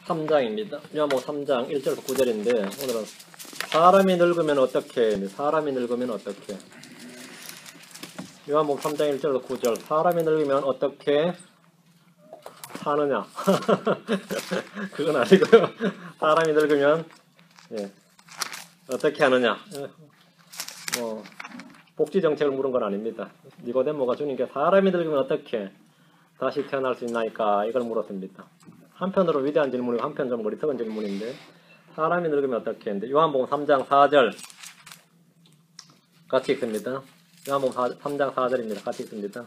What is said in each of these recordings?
3장입니다. 요한복음 3장 1절부터 9절인데 오늘은 사람이 늙으면 어떻게? 사람이 늙으면 어떻게? 요한복음 3장 1절부터 9절 사람이 늙으면 어떻게 사느냐? 그건 아니고요. 사람이 늙으면 어떻게 하느냐? 복지 정책을 물은 건 아닙니다. 니고데모가 주님께 사람이 늙으면 어떻게 다시 태어날 수 있나이까 이걸 물었습니다. 한편으로 위대한 질문이고 한편 좀 어리석은 질문인데 사람이 늙으면 어떻게 했는데 요한복음 3장 4절 같이 읽습니다. 요한복음 3장 4절입니다. 같이 읽습니다.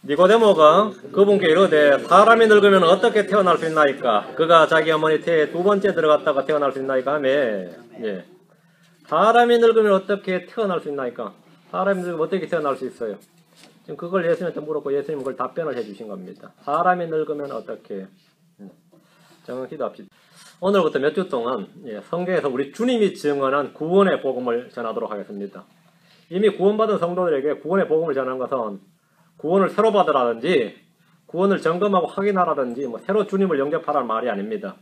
니고데모가 그분께 이르되 사람이 늙으면 어떻게 태어날 수 있나이까? 그가 자기 어머니 태에 두 번째 들어갔다가 태어날 수 있나이까 하며 사람이 늙으면 어떻게 태어날 수 있나이까? 사람이 늙으면 어떻게 태어날 수 있어요? 지금 그걸 예수님한테 물었고 예수님은 그걸 답변을 해주신 겁니다. 사람이 늙으면 어떻게? 정확히 기도합시다. 오늘부터 몇 주 동안 성경에서 우리 주님이 증언한 구원의 복음을 전하도록 하겠습니다. 이미 구원받은 성도들에게 구원의 복음을 전하는 것은 구원을 새로 받으라든지 구원을 점검하고 확인하라든지 새로 주님을 영접하라는 말이 아닙니다.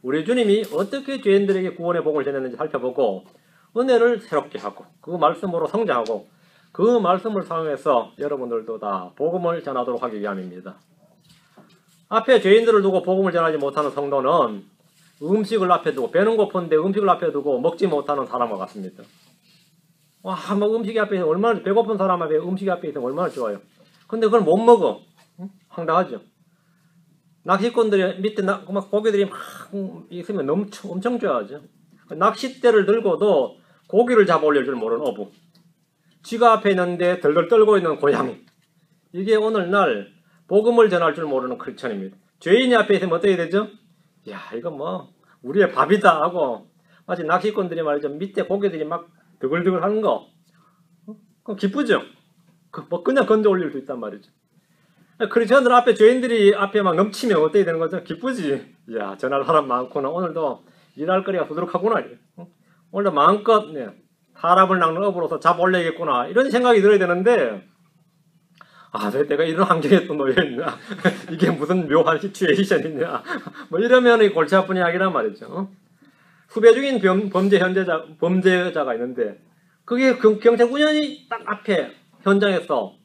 우리 주님이 어떻게 죄인들에게 구원의 복음을 전했는지 살펴보고 은혜를 새롭게 하고 그 말씀으로 성장하고 그 말씀을 사용해서 여러분들도 다 복음을 전하도록 하기 위함입니다. 앞에 죄인들을 두고 복음을 전하지 못하는 성도는 음식을 앞에 두고 배는 고픈데 음식을 앞에 두고 먹지 못하는 사람과 같습니다. 와, 음식이 앞에 있으면 얼마나 배고픈 사람 앞에 음식이 앞에 있으면 얼마나 좋아요. 근데 그걸 못 먹어. 황당하죠. 낚시꾼들이 밑에 고기들이 막 있으면 엄청 좋아하죠. 낚싯대를 들고도 고기를 잡아 올릴 줄 모르는 어부. 쥐가 앞에 있는데 덜덜 떨고 있는 고양이. 이게 오늘날 복음을 전할 줄 모르는 크리스천입니다. 죄인이 앞에 있으면 어떻게 되죠? 야, 이거 우리의 밥이다 하고 마치 낚시꾼들이 말이죠. 밑에 고기들이 막 드글드글 하는 거. 그럼 기쁘죠? 그냥 건져 올릴 수 있단 말이죠. 크리스천들 앞에 죄인들이 앞에 막 넘치면 어떻게 되는 거죠? 기쁘지. 야, 전할 사람 많구나. 오늘도 일할 거리가 부족하구나. 오늘도 마음껏 사람을 낚는 업으로서 잡아 올려야겠구나. 이런 생각이 들어야 되는데 왜 내가 이런 환경에 또 놓여있냐. 이게 무슨 묘한 시츄에이션이냐. 이러면 골치 아픈 이야기란 말이죠. 후배 중인 범죄자가 있는데 그게 경찰 우연히 딱 앞에 현장에서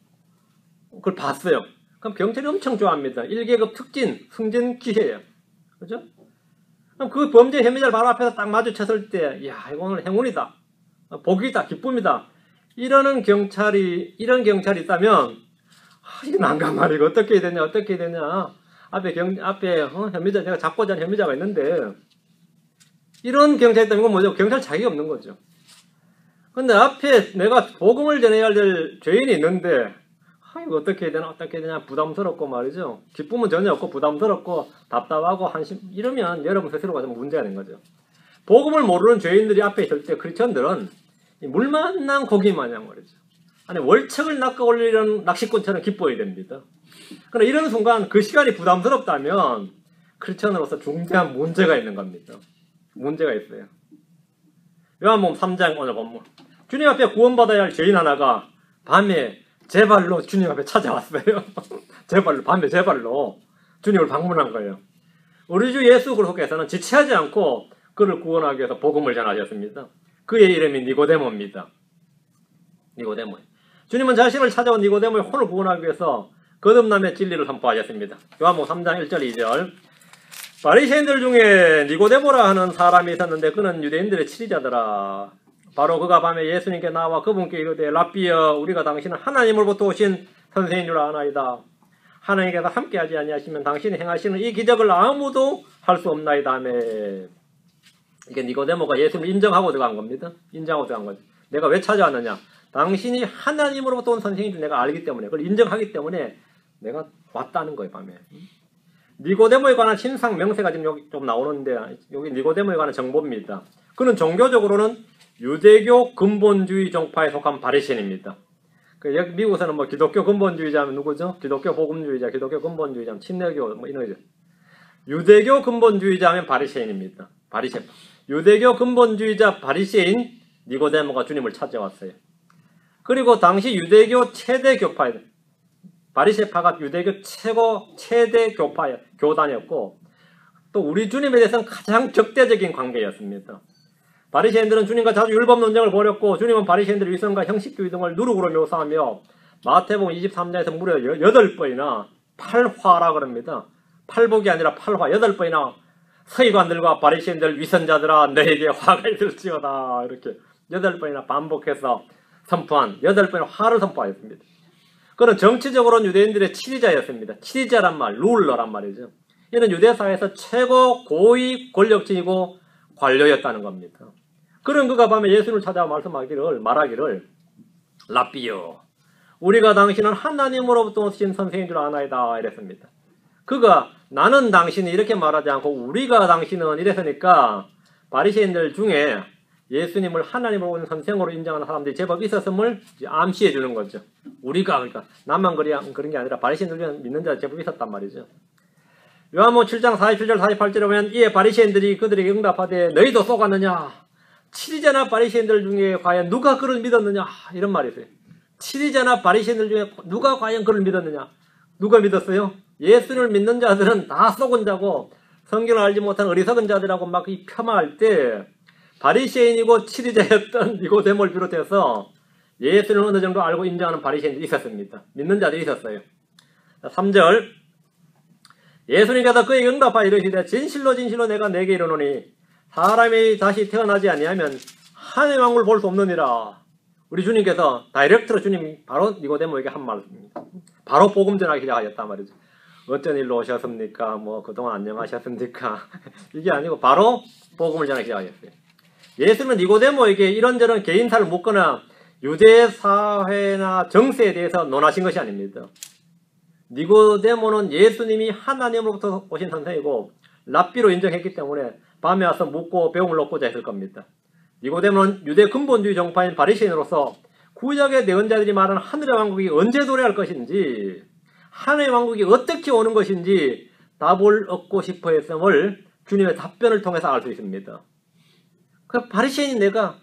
그걸 봤어요. 그럼 경찰이 엄청 좋아합니다. 1계급 특진, 승진 기회예요. 그죠? 그럼 그 범죄 혐의자를 바로 앞에서 딱 마주쳤을 때, 이거 오늘 행운이다. 복이다. 기쁨이다. 이런 경찰이 있다면, 이게 난감하네. 이거 어떻게 해야 되냐. 앞에 혐의자, 제가 잡고자 하는 혐의자가 있는데, 이런 경찰이 있다면 이건 뭐죠? 경찰 자격이 없는 거죠. 근데 앞에 내가 복음을 전해야 될 죄인이 있는데, 이거 어떻게 해야 되냐, 부담스럽고 말이죠. 기쁨은 전혀 없고, 부담스럽고, 답답하고, 이러면 여러분 스스로가 좀 문제가 된 거죠. 복음을 모르는 죄인들이 앞에 있을 때, 크리스천들은 물 만난 고기 마냥 말이죠. 아니, 월척을 낚아 올리는 낚시꾼처럼 기뻐야 됩니다. 그러나 이런 순간 그 시간이 부담스럽다면, 크리스천으로서 중대한 문제가 있는 겁니다. 문제가 있어요. 요한복음 3장 오늘 본문. 주님 앞에 구원받아야 할 죄인 하나가 밤에 제 발로 주님 앞에 찾아왔어요. 밤에 제 발로 주님을 방문한 거예요. 우리 주 예수 그리스도께서는 지체하지 않고 그를 구원하기 위해서 복음을 전하셨습니다. 그의 이름이 니고데모입니다. 니고데모. 주님은 자신을 찾아온 니고데모의 혼을 구원하기 위해서 거듭남의 진리를 선포하셨습니다. 요한복음 3장 1절 2절. 바리새인들 중에 니고데모라 하는 사람이 있었는데 그는 유대인들의 치리자더라. 바로 그가 밤에 예수님께 나와 그분께 이르되 랍비여 우리가 당신은 하나님으로부터 오신 선생인 줄 아나이다. 하나님께서 함께하지 아니하시면 당신이 행하시는 이 기적을 아무도 할 수 없나이다 하며 이게 니고데모가 예수님을 인정하고 들어간 겁니다. 인정하고 들어간 거죠. 내가 왜 찾아왔느냐. 당신이 하나님으로부터 온 선생인 줄 내가 알기 때문에 그걸 인정하기 때문에 내가 왔다는 거예요. 밤에. 니고데모에 관한 신상 명세가 지금 여기 좀 나오는데 여기 니고데모에 관한 정보입니다. 그는 종교적으로는 유대교 근본주의 종파에 속한 바리새인입니다. 여기 미국에서는 기독교 근본주의자면 누구죠? 기독교 복음주의자, 기독교 근본주의자, 친례교 이런 거죠. 유대교 근본주의자면 바리새인입니다. 바리새파. 유대교 근본주의자 바리새인 니고데모가 주님을 찾아왔어요. 그리고 당시 유대교 최대 교파예요. 바리새파가 유대교 최대 교단이었고 또 우리 주님에 대해서는 가장 적대적인 관계였습니다. 바리새인들은 주님과 자주 율법 논쟁을 벌였고 주님은 바리새인들의 위선과 형식주의 등을 누룩으로 묘사하며 마태복음 23장에서 무려 8번이나 팔화라 그럽니다. 팔복이 아니라 팔화 8번이나 서기관들과 바리새인들 위선자들아 너에게 화가 있을지어다 이렇게 8번이나 반복해서 선포한 8번의 화를 선포하였습니다. 그는 정치적으로는 유대인들의 치리자였습니다. 치리자란 말, 룰러란 말이죠. 이는 유대사회에서 최고 고위 권력진이고 관료였다는 겁니다. 그런 그가 밤에 예수를 찾아와 말하기를 랍비여 우리가 당신은 하나님으로부터 오신 선생인 줄 아나이다 이랬습니다. 그가 나는 당신이 이렇게 말하지 않고 우리가 당신은 이랬으니까 바리새인들 중에 예수님을 하나님으로 온 선생으로 인정하는 사람들이 제법 있었음을 암시해 주는 거죠. 우리가 그러니까 나만 그런 게 아니라 바리새인들 중에 믿는 자가 제법 있었단 말이죠. 요한복음 7장 47절 48절에 보면 이에 바리새인들이 그들에게 응답하되 너희도 속았느냐 치리자나 바리새인들 중에 과연 누가 그를 믿었느냐 이런 말이 있어요. 치리자나 바리새인들 중에 누가 과연 그를 믿었느냐 누가 믿었어요? 예수를 믿는 자들은 다 속은 자고 성경을 알지 못한 어리석은 자들하고 막 폄하할 때 바리새인이고 치리자였던 니고데모를 비롯해서 예수를 어느 정도 알고 인정하는 바리새인들이 있었습니다. 믿는 자들이 있었어요. 3절 예수님께서 그에게 응답하여 이르시되 진실로 진실로 내가 내게 이르노니 사람이 다시 태어나지 아니하면 하나님의 왕국을 볼 수 없느니라. 우리 주님께서 다이렉트로 주님이 바로 니고데모에게 한 말입니다. 바로 복음 전하기 시작하셨단 말이죠. 어쩐 일로 오셨습니까? 뭐 그동안 안녕하셨습니까? 이게 아니고 바로 복음을 전하기 시작하셨어요. 예수님은 니고데모에게 이런저런 개인사를 묻거나 유대 사회나 정세에 대해서 논하신 것이 아닙니다. 니고데모는 예수님이 하나님으로부터 오신 선생이고 랍비로 인정했기 때문에 밤에 와서 묻고 배움을 얻고자 했을 겁니다. 니고데모는 유대 근본주의 정파인 바리새인으로서 구약의 내언자들이 말하는 하늘의 왕국이 언제 도래할 것인지 하늘의 왕국이 어떻게 오는 것인지 답을 얻고 싶어 했음을 주님의 답변을 통해서 알 수 있습니다. 그 바리새인인 내가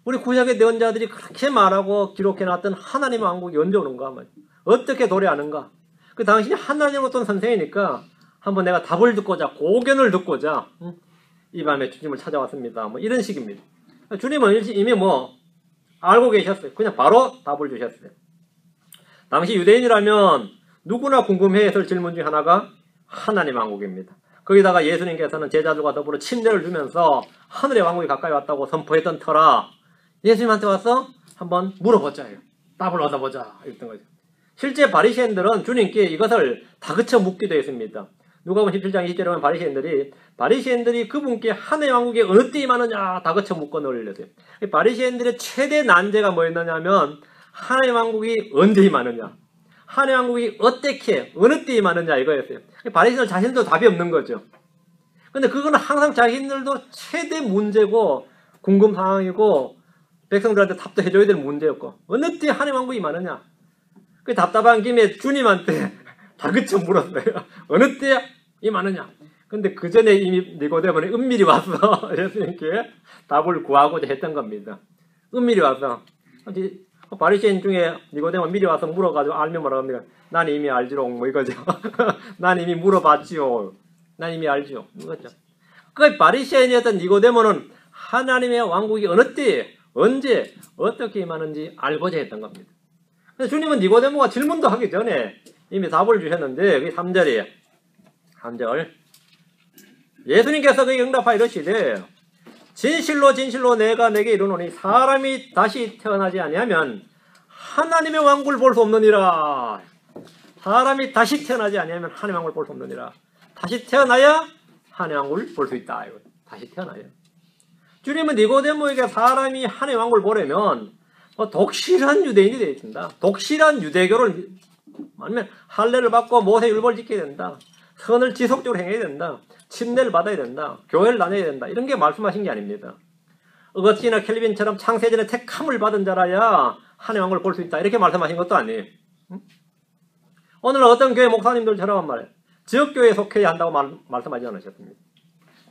우리 구약의 내언자들이 그렇게 말하고 기록해놨던 하나님의 왕국이 언제 오는가 어떻게 도래하는가 그 당신이 하나님으로부터 선생이니까 한번 내가 답을 듣고자 고견을 듣고자 이 밤에 주님을 찾아왔습니다. 뭐 이런 식입니다. 주님은 이미 뭐 알고 계셨어요. 그냥 바로 답을 주셨어요. 당시 유대인이라면 누구나 궁금해했을 질문 중 하나가 하나님 왕국입니다. 거기다가 예수님께서는 제자들과 더불어 침례를 주면서 하늘의 왕국이 가까이 왔다고 선포했던 터라 예수님한테 와서 한번 물어보자요. 답을 얻어보자 이랬던 거죠. 실제 바리새인들은 주님께 이것을 다그쳐 묻기도 했습니다. 누가복음 17장 20절에 보면 바리새인들이 그분께 하늘의 왕국이 어느 때 임하느냐 다그쳐 묻고 놀렸어요. 바리새인들의 최대 난제가 뭐였느냐면 하늘의 왕국이 언제 임하느냐 하늘의 왕국이 어떻게 어느 때 임하느냐 이거였어요. 바리새인들 자신도 답이 없는 거죠. 근데 그거는 항상 자신들도 최대 문제고 궁금 상황이고 백성들한테 답도 해줘야 될 문제였고 어느 때 하늘의 왕국이 임하느냐 그 답답한 김에 주님한테 다그쳐 물었어요. 어느 때 임하느냐. 근데 그 전에 이미 니고데모는 은밀히 와서 예수님께 답을 구하고자 했던 겁니다. 은밀히 와서 바리새인 중에 니고데모 미리 와서 물어가지고 알면 뭐라고 합니까? 난 이미 알지롱 뭐 이거죠. 난 이미 물어봤지요. 난 이미 알지요. 이거죠. 그 바리새인이었던 니고데모는 하나님의 왕국이 어느 때 언제 어떻게 임하는지 알고자 했던 겁니다. 그래서 주님은 니고데모가 질문도 하기 전에 이미 답을 주셨는데 여기 3절 예수님께서 그에게 응답하여 이르시되 진실로 진실로 내가 내게 이르노니 사람이 다시 태어나지 아니하면 하나님의 왕국을 볼 수 없느니라. 사람이 다시 태어나지 아니하면 하나님의 왕국을 볼 수 없느니라. 다시 태어나야 하나님의 왕국을 볼 수 있다. 다시 태어나야. 주님은 니고데모에게 사람이 하나님의 왕국을 보려면 독실한 유대인이 되어야 된다. 독실한 유대교를 아니면 할례를 받고 모세 율법을 지켜야 된다. 선을 지속적으로 행해야 된다. 침례를 받아야 된다. 교회를 다녀야 된다. 이런 게 말씀하신 게 아닙니다. 어거스틴이나 켈빈처럼 창세전에 택함을 받은 자라야 하나님의 왕국을 볼 수 있다. 이렇게 말씀하신 것도 아니에요. 오늘 어떤 교회 목사님들처럼 지역교회에 속해야 한다고 말씀하지 않으셨습니다.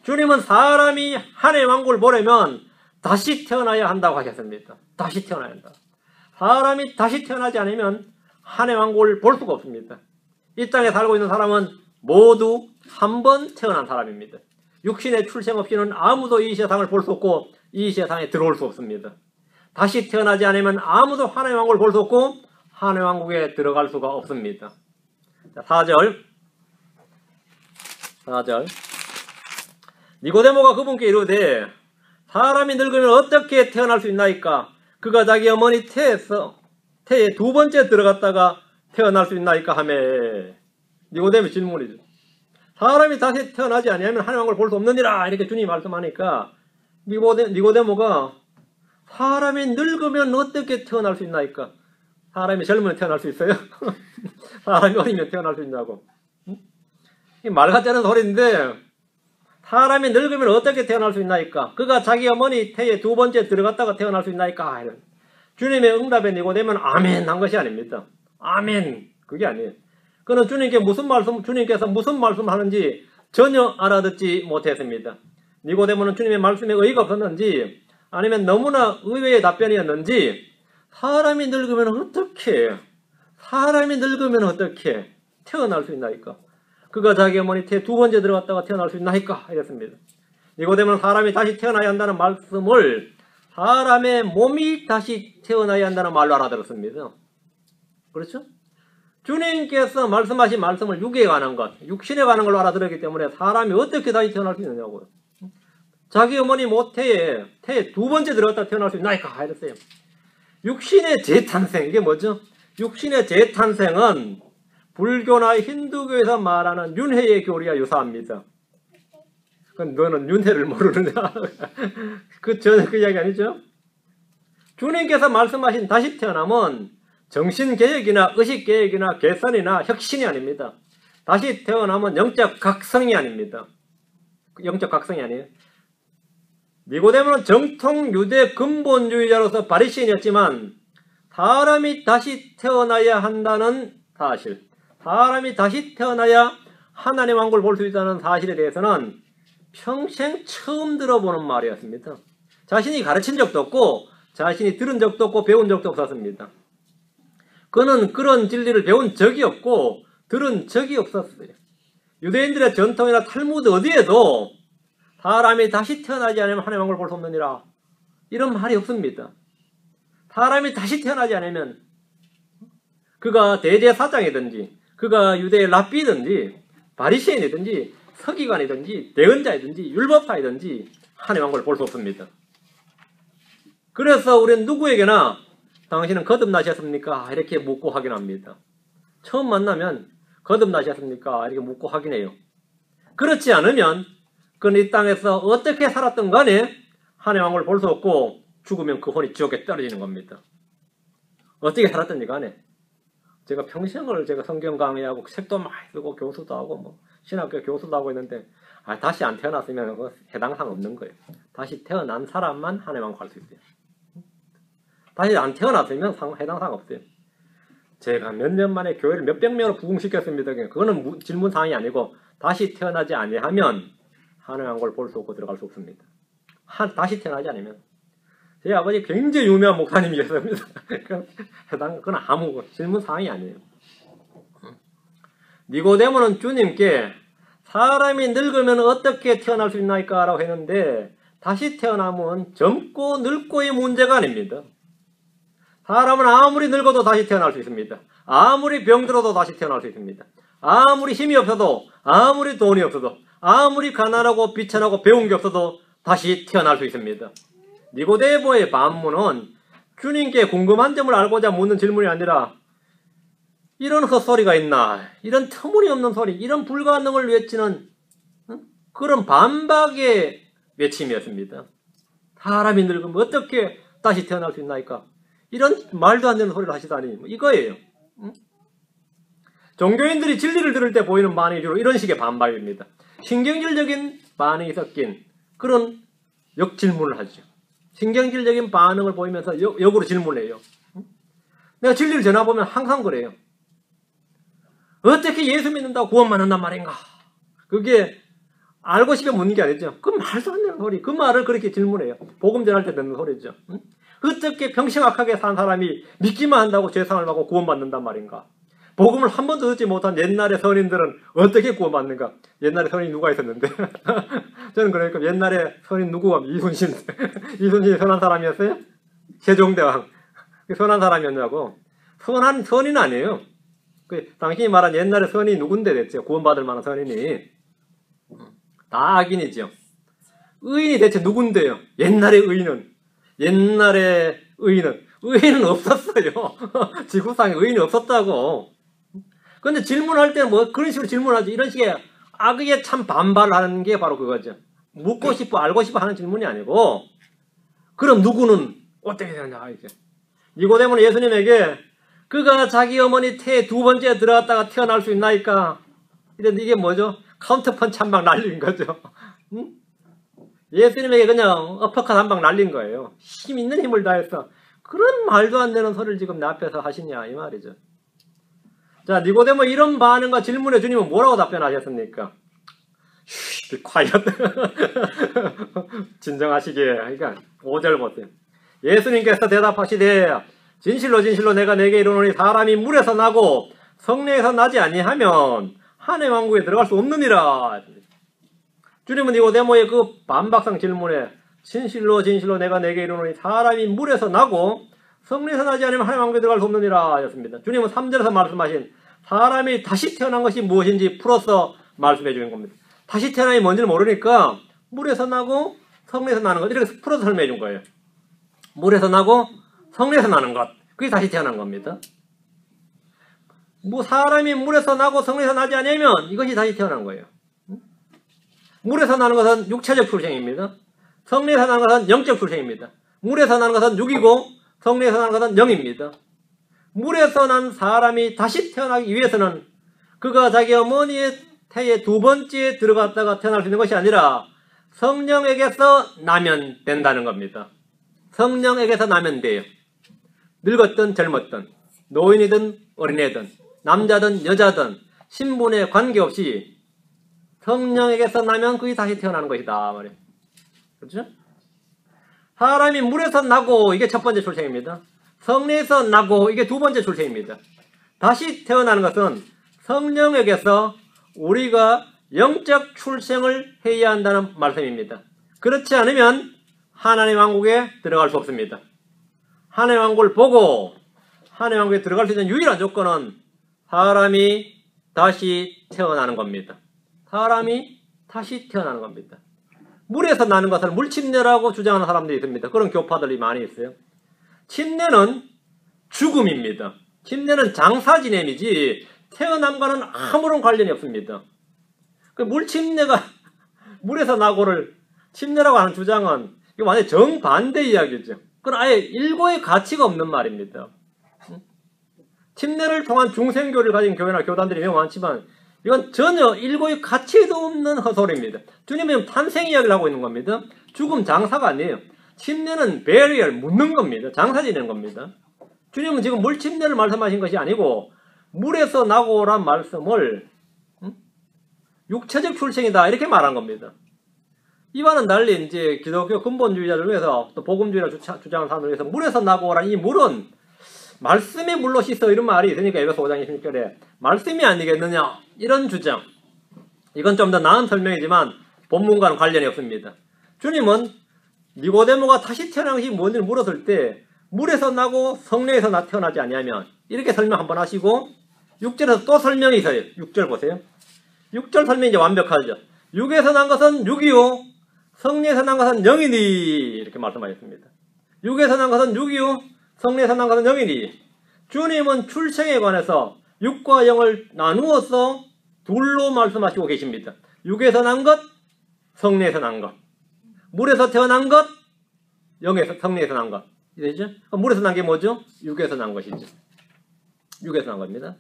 주님은 사람이 하나님의 왕국을 보려면 다시 태어나야 한다고 하셨습니다. 다시 태어나야 한다. 사람이 다시 태어나지 않으면 하나님의 왕국을 볼 수가 없습니다. 이 땅에 살고 있는 사람은 모두 한 번 태어난 사람입니다. 육신의 출생 없이는 아무도 이 세상을 볼 수 없고 이 세상에 들어올 수 없습니다. 다시 태어나지 않으면 아무도 하나님의 왕국을 볼 수 없고 하나님의 왕국에 들어갈 수가 없습니다. 자, 4절. 니고데모가 그분께 이르되 사람이 늙으면 어떻게 태어날 수 있나이까? 그가 자기 어머니 태에 두 번째 들어갔다가 태어날 수 있나이까 하며. 니고데모의 질문이죠. 사람이 다시 태어나지 아니하면 하나님의 왕국을 볼 수 없느니라 이렇게 주님이 말씀하니까 니고데모가 사람이 늙으면 어떻게 태어날 수 있나이까? 사람이 젊으면 태어날 수 있어요? 사람이 어리면 태어날 수 있냐고. 말 같지 않은 소리인데 사람이 늙으면 어떻게 태어날 수 있나이까? 그가 자기 어머니 태에 두 번째 들어갔다가 태어날 수 있나이까? 이런. 주님의 응답에 니고데모는 아멘 한 것이 아닙니다. 아멘 그게 아니에요. 그는 주님께서 무슨 말씀하는지 전혀 알아듣지 못했습니다. 니고데모는 주님의 말씀에 의의가 없었는지 아니면 너무나 의외의 답변이었는지 사람이 늙으면 어떻게 태어날 수 있나이까? 그가 자기 어머니 태 두 번째 들어갔다가 태어날 수 있나이까? 이랬습니다. 니고데모는 사람이 다시 태어나야 한다는 말씀을 사람의 몸이 다시 태어나야 한다는 말로 알아들었습니다. 그렇죠? 주님께서 말씀하신 말씀을 육에 관한 것, 육신에 관한 걸로 알아들었기 때문에 사람이 어떻게 다시 태어날 수 있느냐고요. 자기 어머니 모태에 두 번째 들어갔다 태어날 수 있나이까? 이랬어요. 육신의 재탄생, 이게 뭐죠? 육신의 재탄생은 불교나 힌두교에서 말하는 윤회의 교리와 유사합니다. 너는 윤회를 모르느냐? 전혀 그 이야기 아니죠? 주님께서 말씀하신 다시 태어남은 정신개혁이나 의식개혁이나 개선이나 혁신이 아닙니다. 다시 태어나면 영적 각성이 아닙니다. 영적 각성이 아니에요. 니고데모는 정통 유대 근본주의자로서 바리새인이었지만 사람이 다시 태어나야 한다는 사실, 사람이 다시 태어나야 하나님의 왕국을 볼 수 있다는 사실에 대해서는 평생 처음 들어보는 말이었습니다. 자신이 가르친 적도 없고 자신이 들은 적도 없고 배운 적도 없었습니다. 그는 그런 진리를 배운 적이 없고 들은 적이 없었어요. 유대인들의 전통이나 탈무드 어디에도 사람이 다시 태어나지 않으면 하나님의 왕국을 볼 수 없느니라 이런 말이 없습니다. 사람이 다시 태어나지 않으면 그가 대제사장이든지 그가 유대의 랍비든지 바리새인이든지 서기관이든지 대언자이든지 율법사이든지 하나님의 왕국을 볼 수 없습니다. 그래서 우리는 누구에게나 당신은 거듭나셨습니까? 이렇게 묻고 확인합니다. 처음 만나면 거듭나셨습니까? 이렇게 묻고 확인해요. 그렇지 않으면 그는 이 땅에서 어떻게 살았던 간에 하나님의 왕국을 볼 수 없고 죽으면 그 혼이 지옥에 떨어지는 겁니다. 어떻게 살았든지 간에 제가 평생을 성경 강의하고 책도 많이 쓰고 교수도 하고 신학교 교수도 하고 있는데 다시 안 태어났으면 해당사항 없는 거예요. 다시 태어난 사람만 하나님의 왕국 갈 수 있어요. 다시 안 태어났으면 해당사항 없어요. 제가 몇 년 만에 교회를 몇백 명을 부흥시켰습니다. 그거는 질문사항이 아니고 다시 태어나지 아니하면 하나님의 왕국을 볼 수 없고 들어갈 수 없습니다. 다시 태어나지 않으면. 제 아버지 굉장히 유명한 목사님이었습니다. 그건 아무 질문사항이 아니에요. 니고데모는 주님께 사람이 늙으면 어떻게 태어날 수 있나이까? 라고 했는데 다시 태어나면 젊고 늙고의 문제가 아닙니다. 사람은 아무리 늙어도 다시 태어날 수 있습니다. 아무리 병들어도 다시 태어날 수 있습니다. 아무리 힘이 없어도 아무리 돈이 없어도 아무리 가난하고 비천하고 배운 게 없어도 다시 태어날 수 있습니다. 니고데모의 반문은 주님께 궁금한 점을 알고자 묻는 질문이 아니라 이런 헛소리가 있나, 이런 터무니없는 소리, 이런 불가능을 외치는 그런 반박의 외침이었습니다. 사람이 늙으면 어떻게 다시 태어날 수 있나이까? 이런 말도 안 되는 소리를 하시다니 이거예요. 종교인들이 진리를 들을 때 보이는 반응이 주로 이런 식의 반박입니다. 신경질적인 반응이 섞인 그런 역질문을 하죠. 신경질적인 반응을 보이면서 역으로 질문해요. 내가 진리를 전해보면 항상 그래요. 어떻게 예수 믿는다고 구원받는단 말인가? 그게 알고 싶어 묻는 게 아니죠. 그 말도 안 되는 소리. 그 말을 그렇게 질문해요. 복음 전할 때 듣는 소리죠. 어떻게 평생악하게 산 사람이 믿기만 한다고 죄상을 받고 구원받는단 말인가? 복음을 한 번도 듣지 못한 옛날의 선인들은 어떻게 구원받는가? 옛날에 선인 누가 있었는데? 저는 그러니까 옛날에 선인 누구가 이순신. 이순신이 선한 사람이었어요? 세종대왕. 선한 사람이었냐고? 선인 아니에요. 당신이 말한 옛날에 선인이 누군데 대체 구원받을 만한 선인이? 다 악인이죠. 의인이 대체 누군데요? 옛날의 의인은 없었어요. 지구상에 의인이 없었다고. 근데 질문할 때는 뭐 그런 식으로 질문하지. 이런 식의 악의에 참 반발하는 게 바로 그거죠. 묻고 싶어, 알고 싶어 하는 질문이 아니고, 그럼 누구는 어떻게 되느냐, 이게. 니고데모는 예수님에게 그가 자기 어머니 태에 두 번째 들어갔다가 태어날 수 있나이까? 이게 뭐죠? 카운터펀치 한 방 날린 거죠. 응? 예수님에게 그냥 어퍼컷 한 방 날린 거예요. 힘 있는 힘을 다해서. 그런 말도 안 되는 소리를 지금 내 앞에서 하시냐, 이 말이죠. 자, 니고데모 이런 반응과 질문에 주님은 뭐라고 답변하셨습니까? be quiet. 진정하시게. 그러니까 5절 보세요. 예수님께서 대답하시되 진실로 진실로 내가 내게 이르노니 사람이 물에서 나고 성령에서 나지 아니하면 하나님의 왕국에 들어갈 수 없느니라. 주님은 니고데모의 그 반박상 질문에 진실로 진실로 내가 내게 이르노니 사람이 물에서 나고 성령에서 나지 않으면 하나님의 왕국에 들어갈 수 없느니라 하셨습니다. 주님은 3절에서 말씀하신 사람이 다시 태어난 것이 무엇인지 풀어서 말씀해 주는 겁니다. 다시 태어남이 뭔지를 모르니까 물에서 나고 성령에서 나는 것 이렇게 풀어서 설명해 준 거예요. 물에서 나고 성령에서 나는 것 그게 다시 태어난 겁니다. 뭐 사람이 물에서 나고 성령에서 나지 않으면 이것이 다시 태어난 거예요. 물에서 나는 것은 육체적 출생입니다. 성령에서 나는 것은 영적 출생입니다. 물에서 나는 것은 육이고 성령에서 나는 것은 영입니다. 물에서 난 사람이 다시 태어나기 위해서는 그가 자기 어머니의 태에 두 번째 들어갔다가 태어날 수 있는 것이 아니라 성령에게서 나면 된다는 겁니다. 성령에게서 나면 돼요. 늙었든 젊었든 노인이든 어린애든 남자든 여자든 신분에 관계없이 성령에게서 나면 그게 다시 태어나는 것이다 말이에요. 그렇죠? 사람이 물에서 나고 이게 첫 번째 출생입니다. 성령에서 나고 이게 두 번째 출생입니다. 다시 태어나는 것은 성령에게서 우리가 영적 출생을 해야 한다는 말씀입니다. 그렇지 않으면 하나님의 왕국에 들어갈 수 없습니다. 하나님의 왕국을 보고 하나님의 왕국에 들어갈 수 있는 유일한 조건은 사람이 다시 태어나는 겁니다. 사람이 다시 태어나는 겁니다. 물에서 나는 것을 물침례라고 주장하는 사람들이 있습니다. 그런 교파들이 많이 있어요. 침례는 죽음입니다. 침례는 장사 지냄이지 태어남과는 아무런 관련이 없습니다. 그 물침례가 물에서 나고를 침례라고 하는 주장은 이거 완전히 정반대 이야기죠. 그건 아예 일고의 가치가 없는 말입니다. 침례를 통한 중생교를 가진 교회나 교단들이 매우 많지만 이건 전혀 일고의 가치도 없는 헛소리입니다. 주님은 탄생 이야기를 하고 있는 겁니다. 죽음 장사가 아니에요. 침례는 베리얼 묻는 겁니다. 장사 지내는 겁니다. 주님은 지금 물침례를 말씀하신 것이 아니고 물에서 나고란 말씀을 육체적 출생이다 이렇게 말한 겁니다. 이와는 달리 이제 기독교 근본주의자를 위해서 또 복음주의를 주장하는 사람들 위해서 물에서 나고란 이 물은 말씀의 물로 씻어 이런 말이 있으니까 에베소 5장 26절에 말씀이 아니겠느냐 이런 주장. 이건 좀 더 나은 설명이지만 본문과는 관련이 없습니다. 주님은 니고데모가 다시 태어난 것이 뭔지를 물었을 때 물에서 나고 성령에서 태어나지 아니하면 이렇게 설명 한번 하시고 6절에서 또 설명이 있어요. 6절 보세요. 6절 설명이 이제 완벽하죠. 육에서 난 것은 육이요 성령에서 난 것은 영이니 이렇게 말씀하셨습니다. 육에서 난 것은 육이요 성령에서 난 것은 영이니 주님은 출생에 관해서 육과 영을 나누어서 둘로 말씀하시고 계십니다. 육에서 난 것, 성령에서 난 것. 물에서 태어난 것, 성령에서 난 것. 이해되죠? 물에서 난 게 뭐죠? 육에서 난 것이죠. 육에서 난 겁니다.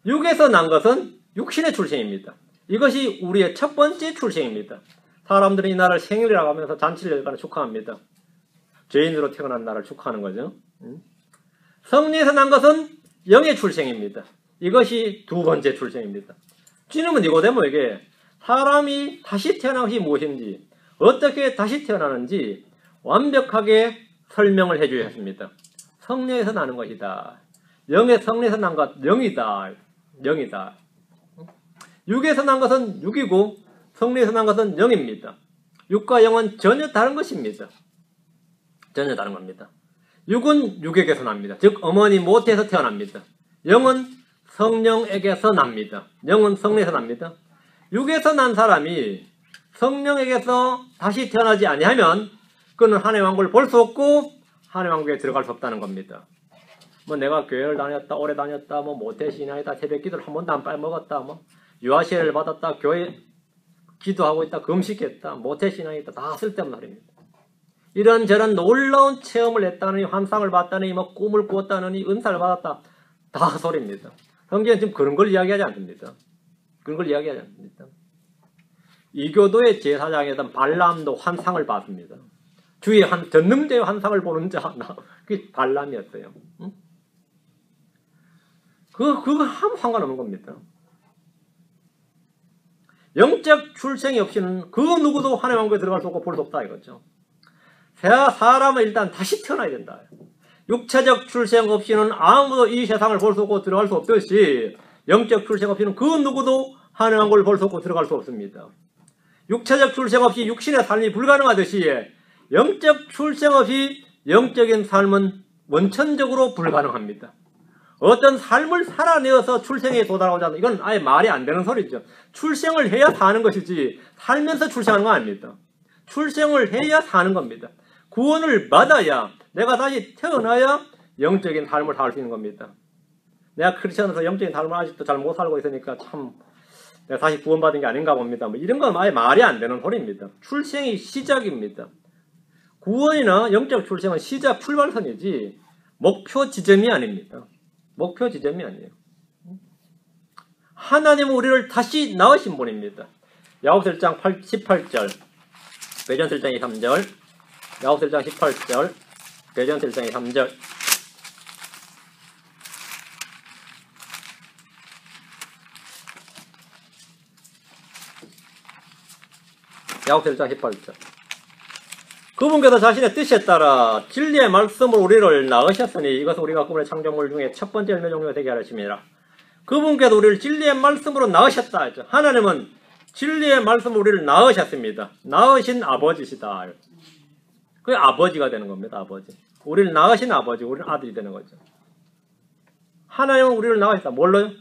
육에서 난 것은 육신의 출생입니다. 이것이 우리의 첫 번째 출생입니다. 사람들은 이 날을 생일이라고 하면서 잔치를 열거나 축하합니다. 죄인으로 태어난 날을 축하하는 거죠. 성령에서 난 것은 영의 출생입니다. 이것이 두 번째 출생입니다. 주님은 니고데모에게 사람이 다시 태어난 것이 무엇인지 어떻게 다시 태어나는지 완벽하게 설명을 해주셨습니다. 성령에서 나는 것이다. 영의 성리에서 난 것, 영이다. 영이다. 육에서 난 것은 육이고 성리에서 난 것은 영입니다. 육과 영은 전혀 다른 것입니다. 전혀 다른 겁니다. 육은 육에게서 납니다. 즉 어머니 모태에서 태어납니다. 영은 성령에게서 납니다. 영은 성령에서 납니다. 육에서 난 사람이 성령에게서 다시 태어나지 아니하면 그는 하나님의 왕국을 볼 수 없고 하나님의 왕국에 들어갈 수 없다는 겁니다. 뭐 내가 교회를 다녔다, 오래 다녔다, 뭐 모태 신앙이다, 새벽 기도를 한 번도 안 빨먹었다, 뭐 유아시를 받았다, 교회 기도하고 있다, 금식했다, 모태 신앙이다, 다 쓸데없는 말입니다. 이런저런 놀라운 체험을 했다느니, 환상을 봤다느니, 뭐 꿈을 꾸었다느니, 은사를 받았다, 다 소리입니다. 성경은 지금 그런 걸 이야기하지 않습니다. 그런 걸 이야기하지 않습니다. 이교도의 제사장이었던 발람도 환상을 봤습니다. 주위에 한 전능제의 환상을 보는 자 하나, 그게 발람이었어요. 응? 그거 아무 상관없는 겁니다. 영적 출생이 없이는 그 누구도 하나님의 왕국에 들어갈 수 없고 볼 수 없다 이거죠. 사람은 일단 다시 태어나야 된다. 육체적 출생 없이는 아무도 이 세상을 볼 수 없고 들어갈 수 없듯이 영적 출생 없이는 그 누구도 하나님의 왕국을 볼 수 없고 들어갈 수 없습니다. 육체적 출생 없이 육신의 삶이 불가능하듯이 영적 출생 없이 영적인 삶은 원천적으로 불가능합니다. 어떤 삶을 살아내어서 출생에 도달하고자 하는 이건 아예 말이 안 되는 소리죠. 출생을 해야 사는 것이지 살면서 출생하는 건 아닙니다. 출생을 해야 사는 겁니다. 구원을 받아야 내가 다시 태어나야 영적인 삶을 살 수 있는 겁니다. 내가 크리스천으로서 영적인 삶을 아직도 잘 못 살고 있으니까 참 내가 다시 구원받은 게 아닌가 봅니다. 뭐 이런 건 아예 말이 안 되는 소리입니다. 출생이 시작입니다. 구원이나 영적 출생은 시작 출발선이지 목표 지점이 아닙니다. 목표 지점이 아니에요. 하나님은 우리를 다시 낳으신 분입니다. 야고보서 1장 18절, 베드로전서 1장 3절, 야고보서 1장 18절, 베드로전서 1장 3절. 야고보서 1장 18절. 그분께서 자신의 뜻에 따라 진리의 말씀으로 우리를 낳으셨으니 이것은 우리가 그분의 창조물 중에 첫 번째 열매 종류가 되게 하심이라. 그분께서 우리를 진리의 말씀으로 낳으셨다 했죠. 하나님은 진리의 말씀으로 우리를 낳으셨습니다. 낳으신 아버지시다. 그게 아버지가 되는 겁니다. 아버지. 우리를 낳으신 아버지, 우리는 아들이 되는 거죠. 하나님은 우리를 낳으셨다. 뭘로요?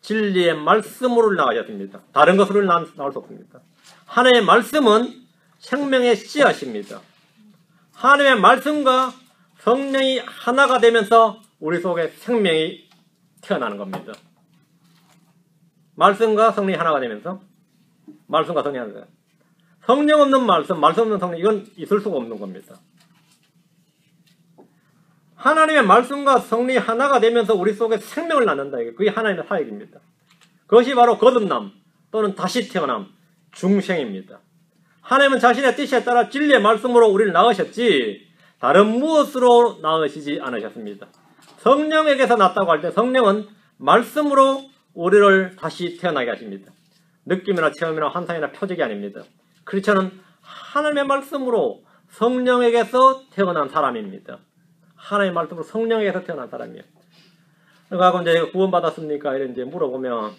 진리의 말씀으로 낳으셨습니다. 다른 것으로 낳을 수 없습니다. 하나님의 말씀은 생명의 씨앗입니다. 하나님의 말씀과 성령이 하나가 되면서 우리 속에 생명이 태어나는 겁니다. 말씀과 성령이 하나가 되면서 말씀과 성령이 하나가 돼요. 성령 없는 말씀, 말씀 없는 성령 이건 있을 수가 없는 겁니다. 하나님의 말씀과 성령이 하나가 되면서 우리 속에 생명을 낳는다. 그게 하나님의 사역입니다. 그것이 바로 거듭남 또는 다시 태어남, 중생입니다. 하나님은 자신의 뜻에 따라 진리의 말씀으로 우리를 낳으셨지 다른 무엇으로 낳으시지 않으셨습니다. 성령에게서 낳았다고 할 때 성령은 말씀으로 우리를 다시 태어나게 하십니다. 느낌이나 체험이나 환상이나 표적이 아닙니다. 크리스천은 하나님의 말씀으로 성령에게서 태어난 사람입니다. 하나님의 말씀으로 성령에게서 태어난 사람이에요. 그러니까 이제 구원받았습니까? 이런 이제 물어보면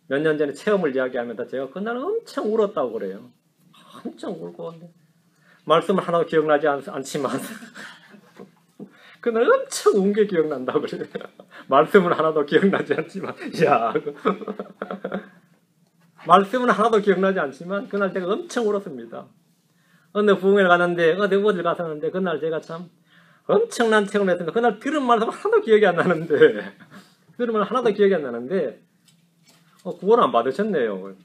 몇 년 전에 체험을 이야기하면서 제가 그날 엄청 울었다고 그래요. 엄청 울고 말씀을 하나도 기억나지 않지만 그날 엄청 운 게 기억난다고 그래요. 말씀은 하나도 기억나지 않지만 야 말씀은 하나도 기억나지 않지만 그날 제가 엄청 울었습니다. 어느 부흥회를 갔는데 어디 갔었는데 그날 제가 참 엄청난 체험을 했습니다. 그날 들은 말씀 하나도 기억이 안 나는데 들은 말 하나도 기억이 안 나는데 구원 안 받으셨네요.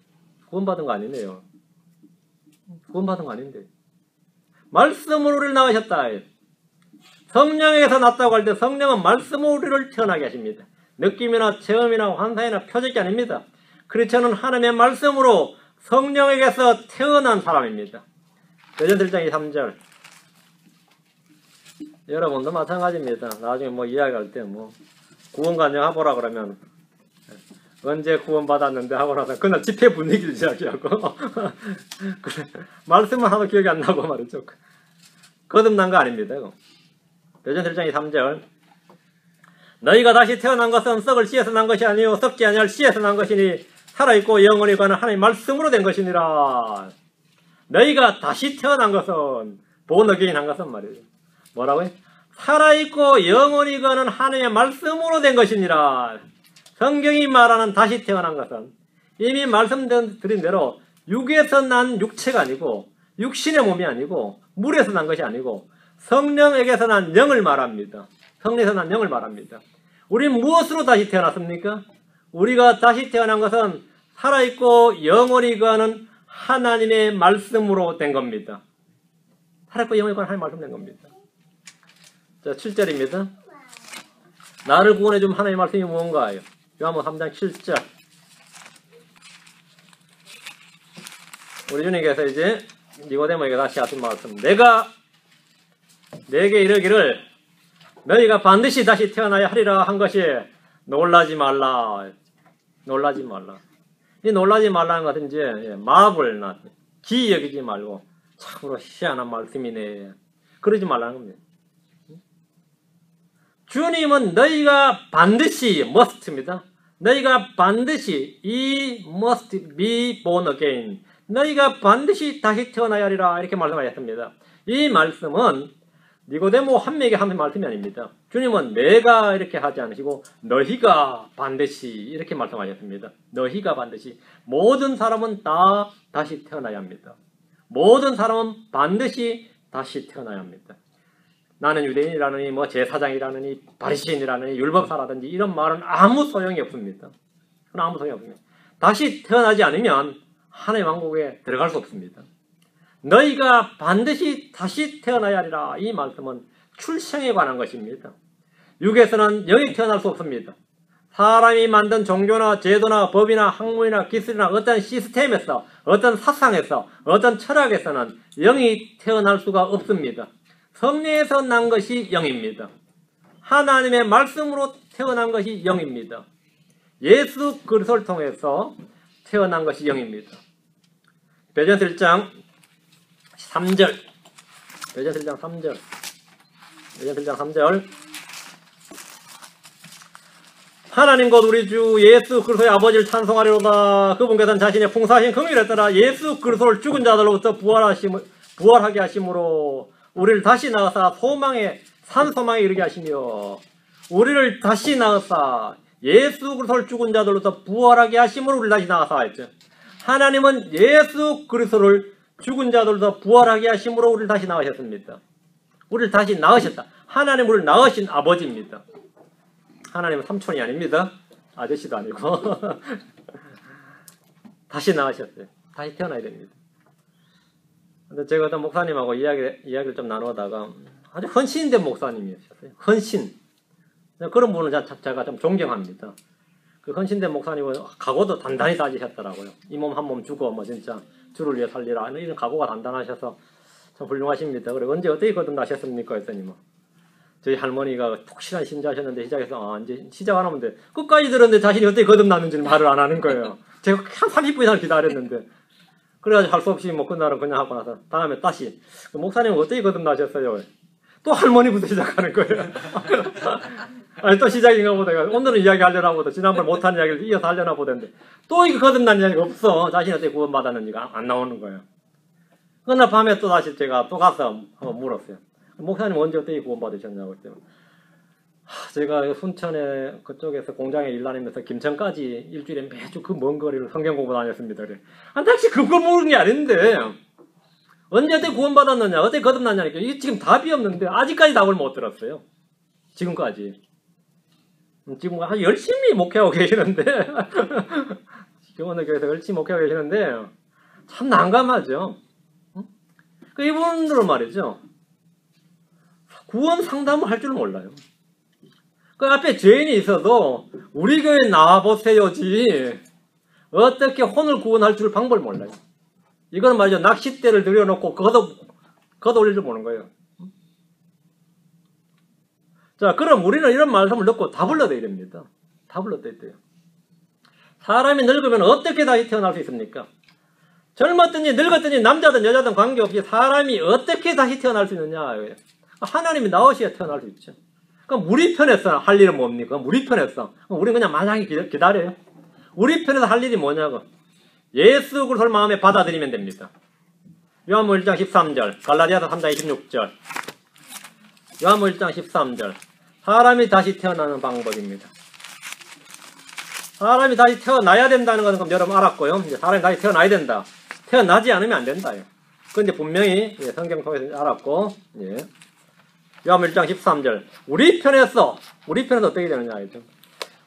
구원받은 거 아니네요. 구원받은 거 아닌데. 말씀으로 우리를 낳으셨다. 성령에게서 낳았다고 할 때 성령은 말씀으로 우리를 태어나게 하십니다. 느낌이나 체험이나 환상이나 표적이 아닙니다. 크리스천은 하나님의 말씀으로 성령에게서 태어난 사람입니다. 베드로전서 1장 3절. 여러분도 마찬가지입니다. 나중에 뭐 이야기할 때 뭐 구원 간증해보라 그러면 언제 구원받았는데 하고 나서 그날 집회 분위기를 이야기하고 그래, 말씀은 하나도 기억이 안 나고 말이죠. 거듭난 거 아닙니다. 베드로전서 1장 3절. 너희가 다시 태어난 것은 썩을 씨에서 난 것이 아니요 썩지 아니할 씨에서 난 것이니 살아있고 영원히 가는 하나님의 말씀으로 된 것이니라. 너희가 다시 태어난 것은 본어게인 한 것은 말이에요. 뭐라고요? 살아있고 영원히 가는 하나님의 말씀으로 된 것이니라. 성경이 말하는 다시 태어난 것은 이미 말씀드린 대로 육에서 난 육체가 아니고 육신의 몸이 아니고 물에서 난 것이 아니고 성령에게서 난 영을 말합니다. 성령에서 난 영을 말합니다. 우리 무엇으로 다시 태어났습니까? 우리가 다시 태어난 것은 살아있고 영원히 가는 하나님의 말씀으로 된 겁니다. 살아있고 영원히 가는 하나님의 말씀으로 된 겁니다. 자, 7절입니다. 나를 구원해준 하나님의 말씀이 무언가요? 요한복음 3장 7절. 우리 주님께서 이제 니고데모에게 다시 하신 말씀. 내가 내게 이르기를 너희가 반드시 다시 태어나야 하리라 한 것이 놀라지 말라. 놀라지 말라. 이 놀라지 말라는 것은 이제 마블나 기이 여기지 말고 참으로 희한한 말씀이네. 그러지 말라는 겁니다. 주님은 너희가 반드시 must입니다. 너희가 반드시 이 must be born again. 너희가 반드시 다시 태어나야 하리라 이렇게 말씀하셨습니다. 이 말씀은 니고데모 한 명에게 하는 말씀이 아닙니다. 주님은 내가 이렇게 하지 않으시고 너희가 반드시 이렇게 말씀하셨습니다. 너희가 반드시. 모든 사람은 다 다시 태어나야 합니다. 모든 사람은 반드시 다시 태어나야 합니다. 나는 유대인이라느니 뭐 제사장이라느니 바리새인이라느니 율법사라든지 이런 말은 아무 소용이 없습니다. 그건 아무 소용이 없습니다. 다시 태어나지 않으면 하나님의 왕국에 들어갈 수 없습니다. 너희가 반드시 다시 태어나야 하리라. 이 말씀은 출생에 관한 것입니다. 육에서는 영이 태어날 수 없습니다. 사람이 만든 종교나 제도나 법이나 학문이나 기술이나 어떤 시스템에서 어떤 사상에서 어떤 철학에서는 영이 태어날 수가 없습니다. 성령에서 난 것이 영입니다. 하나님의 말씀으로 태어난 것이 영입니다. 예수 그리스도를 통해서 태어난 것이 영입니다. 베드로전서 1장 3절. 베드로전서 1장 3절. 베드로전서 1장 3절. 하나님 곧 우리 주 예수 그리스도의 아버지를 찬송하리로다. 그분께서는 자신의 풍성하신 긍휼에 따라 예수 그리스도를 죽은 자들로부터 부활하게 하심으로 우리를 다시 낳으사 산 소망에 이르게 하시며 우리를 다시 낳으사 예수 그리스도를 죽은 자들로부터 부활하게 하심으로 우리를 다시 낳으사 했죠. 하나님은 예수 그리스도를 죽은 자들로부터 부활하게 하심으로 우리를 다시 낳으셨습니다. 우리를 다시 낳으셨다. 하나님 우리를 낳으신 아버지입니다. 하나님은 삼촌이 아닙니다. 아저씨도 아니고 다시 낳으셨어요. 다시 태어나야 됩니다. 근데 제가 어떤 목사님하고 이야기를 좀 나누다가 아주 헌신된 목사님이셨어요. 헌신. 그런 분은 제가 좀 존경합니다. 그 헌신된 목사님은 각오도 단단히 다지셨더라고요. 이 몸 한 몸 주고 뭐 진짜 주를 위해 살리라 이런 각오가 단단하셔서 참 훌륭하십니다. 그래 언제 어떻게 거듭나셨습니까? 했더니 뭐 저희 할머니가 푹실한 신자셨는데 시작해서 이제 시작 안 하면 돼. 끝까지 들었는데 자신이 어떻게 거듭났는지는 말을 안 하는 거예요. 제가 한 30분 이상 기다렸는데 그래가지고 할 수 없이 뭐 그날은 그냥 하고 나서 다음에 다시 목사님은 어떻게 거듭나셨어요? 또 할머니부터 시작하는 거예요. 아니 또 시작인가 보다. 오늘은 이야기 하려나 보다. 지난번 못한 이야기를 이어서 하려나 보던데 또 이거 거듭난 이야기가 없어. 자신이 어떻게 구원받았는지가 안 나오는 거예요. 그날 밤에 또 다시 제가 또 가서 물었어요. 목사님 언제 어떻게 구원받으셨냐고 했더니 제가 순천에 그쪽에서 공장에 일 다니면서 김천까지 일주일에 매주 그 먼 거리를 성경 공부 다녔습니다. 그래. 당시 그거 모르는 게 아닌데 언제 어떻게 구원받았느냐 어떻게 거듭났냐니까 이게 지금 답이 없는데 아직까지 답을 못 들었어요. 지금까지. 지금 아주 열심히 목회하고 계시는데 교원의 교회에서 열심히 목회하고 계시는데 참 난감하죠. 그 이분들은 말이죠. 구원 상담을 할 줄 몰라요. 그 앞에 죄인이 있어도 우리 교회에 나와보세요지 어떻게 혼을 구원할 줄 방법을 몰라요. 이건 말이죠. 낚싯대를 들여놓고 걷어 올릴 줄 모르는 거예요. 자, 그럼 우리는 이런 말씀을 듣고 답을 얻어야 됩니다. 답을 얻어야 돼요. 사람이 늙으면 어떻게 다시 태어날 수 있습니까? 젊었든지 늙었든지 남자든 여자든 관계없이 사람이 어떻게 다시 태어날 수 있느냐. 하나님이 나오셔야 태어날 수 있죠. 그럼 우리 편에서 할 일은 뭡니까? 우리 편에서. 우리는 그냥 마냥 기다려요. 우리 편에서 할 일이 뭐냐고. 예수 그리스도를 마음에 받아들이면 됩니다. 요한복음 1장 13절, 갈라디아서 3장 26절, 요한복음 1장 13절. 사람이 다시 태어나는 방법입니다. 사람이 다시 태어나야 된다는 것은 그럼 여러분 알았고요. 이제 사람이 다시 태어나야 된다. 태어나지 않으면 안 된다요. 그런데 분명히 성경 통해서 알았고, 예. 요한복음 1장 13절. 우리 편에서 어떻게 되느냐 알죠?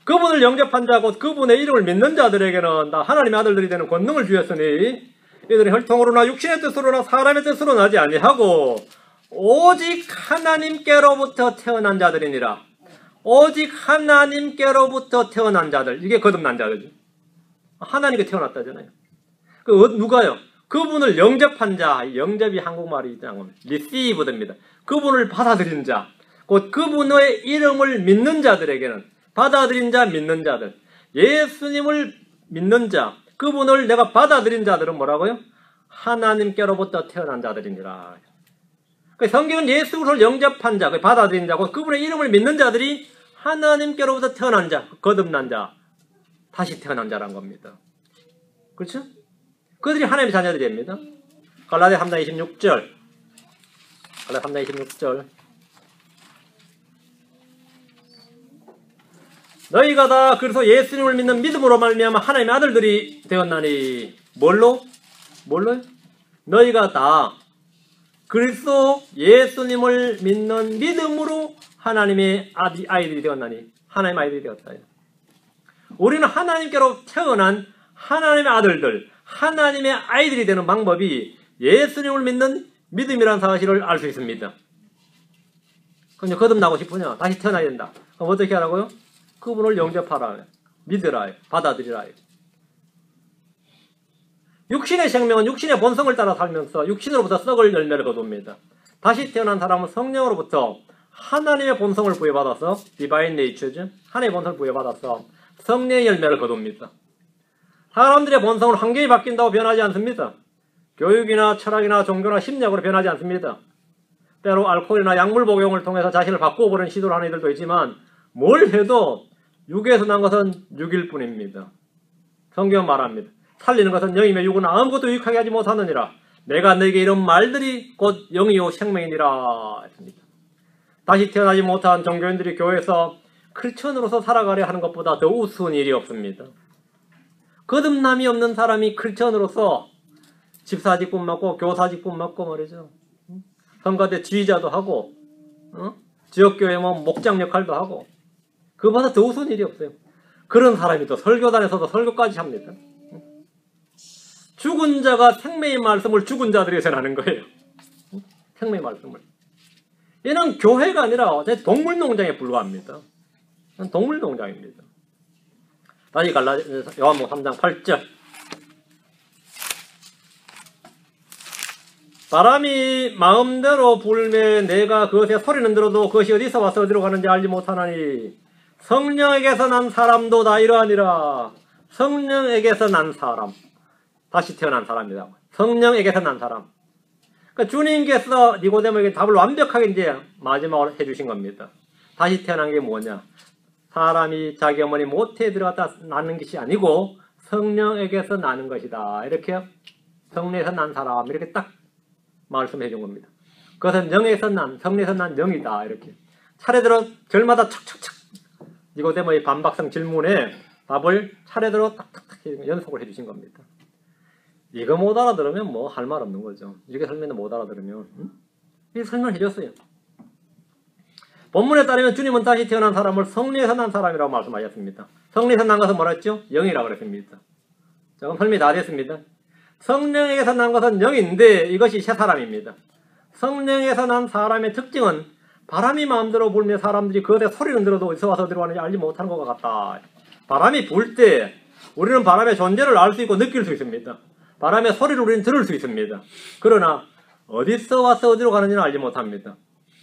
그분을 영접한 자고 그분의 이름을 믿는 자들에게는 다 하나님의 아들들이 되는 권능을 주셨으니 이들은 혈통으로나 육신의 뜻으로나 사람의 뜻으로 나지 아니하고 오직 하나님께로부터 태어난 자들이니라. 오직 하나님께로부터 태어난 자들. 이게 거듭난 자들이죠. 하나님께 태어났다잖아요. 누가요? 그분을 영접한 자. 영접이 한국말이잖아요. received입니다. 그분을 받아들인 자. 곧 그분의 이름을 믿는 자들에게는 받아들인 자, 믿는 자들. 예수님을 믿는 자. 그분을 내가 받아들인 자들은 뭐라고요? 하나님께로부터 태어난 자들이니라. 성경은 예수 그리스도를 영접한 자, 받아들인 자고 그분의 이름을 믿는 자들이 하나님께로부터 태어난 자, 거듭난 자, 다시 태어난 자란 겁니다. 그렇죠? 그들이 하나님의 자녀들이 됩니다. 갈라디아 3장 26절. 갈라디아 3장 26절. 너희가 다 그래서 예수님을 믿는 믿음으로 말미암아 하나님의 아들들이 되었나니 뭘로요? 너희가 다 그리스도 예수님을 믿는 믿음으로 하나님의 아이들이 되었나니 하나님의 아이들이 되었다. 우리는 하나님께로 태어난 하나님의 아들들, 하나님의 아이들이 되는 방법이 예수님을 믿는 믿음이라는 사실을 알 수 있습니다. 그럼 거듭나고 싶으냐? 다시 태어나야 된다. 그럼 어떻게 하라고요? 그분을 영접하라. 믿으라. 받아들이라. 육신의 생명은 육신의 본성을 따라 살면서 육신으로부터 썩을 열매를 거둡니다. 다시 태어난 사람은 성령으로부터 하나님의 본성을 부여받아서 Divine Nature죠. 하나님의 본성을 부여받아서 성령의 열매를 거둡니다. 사람들의 본성은 환경이 바뀐다고 변하지 않습니다. 교육이나 철학이나 종교나 심리학으로 변하지 않습니다. 때로 알코올이나 약물 복용을 통해서 자신을 바꾸어보려는 시도를 하는 이들도 있지만 뭘 해도 육에서 난 것은 육일 뿐입니다. 성경은 말합니다. 살리는 것은 영이며 육은 아무것도 유익하게 하지 못하느니라. 내가 너에게 이런 말들이 곧 영이요 생명이니라 했습니다. 다시 태어나지 못한 종교인들이 교회에서 크리스천으로서 살아가려 하는 것보다 더 우스운 일이 없습니다. 거듭남이 없는 사람이 크리스천으로서 집사직분 맡고 교사직분 맡고 말이죠. 성가대 지휘자도 하고 지역교회 목장 역할도 하고 그보다 더 우스운 일이 없어요. 그런 사람이 또 설교단에서도 설교까지 합니다. 죽은 자가 생명의 말씀을 죽은 자들이 전하는 거예요. 생명의 말씀을. 얘는 교회가 아니라 동물농장에 불과합니다. 동물농장입니다. 다시 요한복음 3장 8절. 바람이 마음대로 불매 내가 그것의 소리는 들어도 그것이 어디서 와서 어디로 가는지 알지 못하나니 성령에게서 난 사람도 다 이러하니라. 성령에게서 난 사람. 다시 태어난 사람이다. 성령에게서 난 사람. 그러니까 주님께서 니고데모에게 답을 완벽하게 이제 마지막으로 해주신 겁니다. 다시 태어난 게 뭐냐? 사람이 자기 어머니 모태에 들어갔다 나는 것이 아니고 성령에게서 나는 것이다. 이렇게 성령에서 난 사람 이렇게 딱 말씀해 준 겁니다. 그것은 영에서 난, 성령에서 난 영이다. 이렇게 차례대로 절마다 척척척 니고데모의 반박성 질문에 답을 차례대로 딱딱딱 연속을 해주신 겁니다. 이거 못 알아들으면 뭐 할 말 없는 거죠. 이렇게 설명도 못 알아들으면 이렇게 설명을 해줬어요. 본문에 따르면 주님은 다시 태어난 사람을 성령에서 난 사람이라고 말씀하셨습니다. 성령에서 난 것은 뭐라 했죠? 영이라고 그랬습니다. 자, 그럼 설명이 다 됐습니다. 성령에게서 난 것은 영인데 이것이 새 사람입니다. 성령에서 난 사람의 특징은 바람이 마음대로 불며 사람들이 그것의 소리는 들어도 어디서 와서 들어가는지 알지 못하는 것 같다. 바람이 불 때 우리는 바람의 존재를 알 수 있고 느낄 수 있습니다. 바람의 소리를 우리는 들을 수 있습니다. 그러나 어디서 와서 어디로 가는지는 알지 못합니다.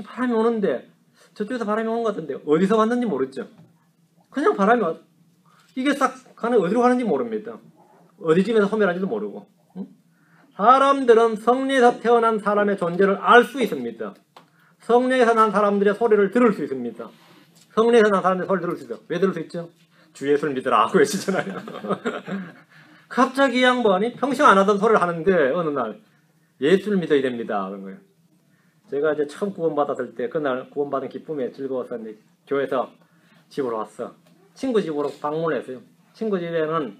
바람이 오는데 저쪽에서 바람이 오는 것 같은데 어디서 왔는지 모르죠. 그냥 바람이 와. 이게 싹 가는 어디로 가는지 모릅니다. 어디 집에서 소멸한지도 모르고. 사람들은 성령에서 태어난 사람의 존재를 알 수 있습니다. 성령에서 난 사람들의 소리를 들을 수 있습니다. 성령에서 난 사람들이 소리 들을 수 있어요. 왜 들을 수 있죠? 주 예수를 믿으라 하고 외치잖아요. 갑자기 이 양반이 평생 안 하던 소리를 하는데 어느 날 예수를 믿어야 됩니다. 그런 거예요. 제가 이제 처음 구원받았을 때 그날 구원받은 기쁨에 즐거워서 이제 교회에서 집으로 왔어. 친구 집으로 방문했어요. 친구 집에는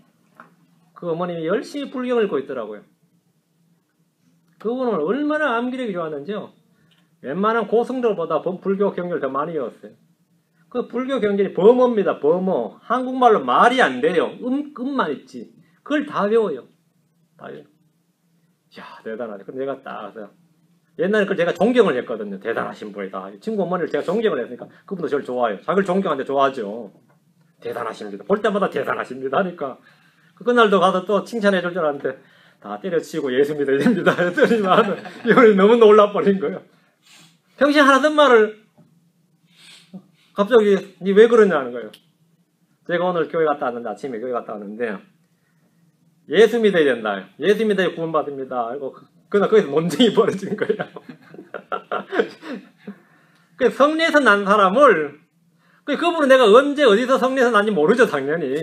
그 어머님이 열심히 불경을 읽고 있더라고요. 그분은 얼마나 암기력이 좋았는지요. 웬만한 고승들보다 불교 경전을 더 많이 외웠어요. 그 불교 경전이 범어입니다. 범어. 한국말로 말이 안 돼요. 음만 있지. 그걸 다 외워요. 다 외워요. 이야, 대단하네. 그럼 내가 딱 와서 옛날에 그걸 제가 존경을 했거든요. 대단하신 분이다. 친구 어머니를 제가 존경을 했으니까 그분도 저를 좋아해요. 자기를 존경하는데 좋아하죠. 대단하십니다. 볼 때마다 대단하십니다 하니까 그날도 가서 또 칭찬해 줄 줄 알았는데 다 때려치고 예수 믿어야 됩니다 했더니만 이번에 너무 놀라버린 거예요. 평생 하던 말을 갑자기 니 왜 그러냐는 거예요. 제가 오늘 교회 갔다 왔는데 아침에 교회 갔다 왔는데 예수 믿어야 된다. 예수 믿어야 구원받습니다. 그리고 그날 거기서 논쟁이 벌어진 거예요. 그 성리에서 난 사람을 그분은 내가 언제 어디서 성리에서 난지 모르죠 당연히.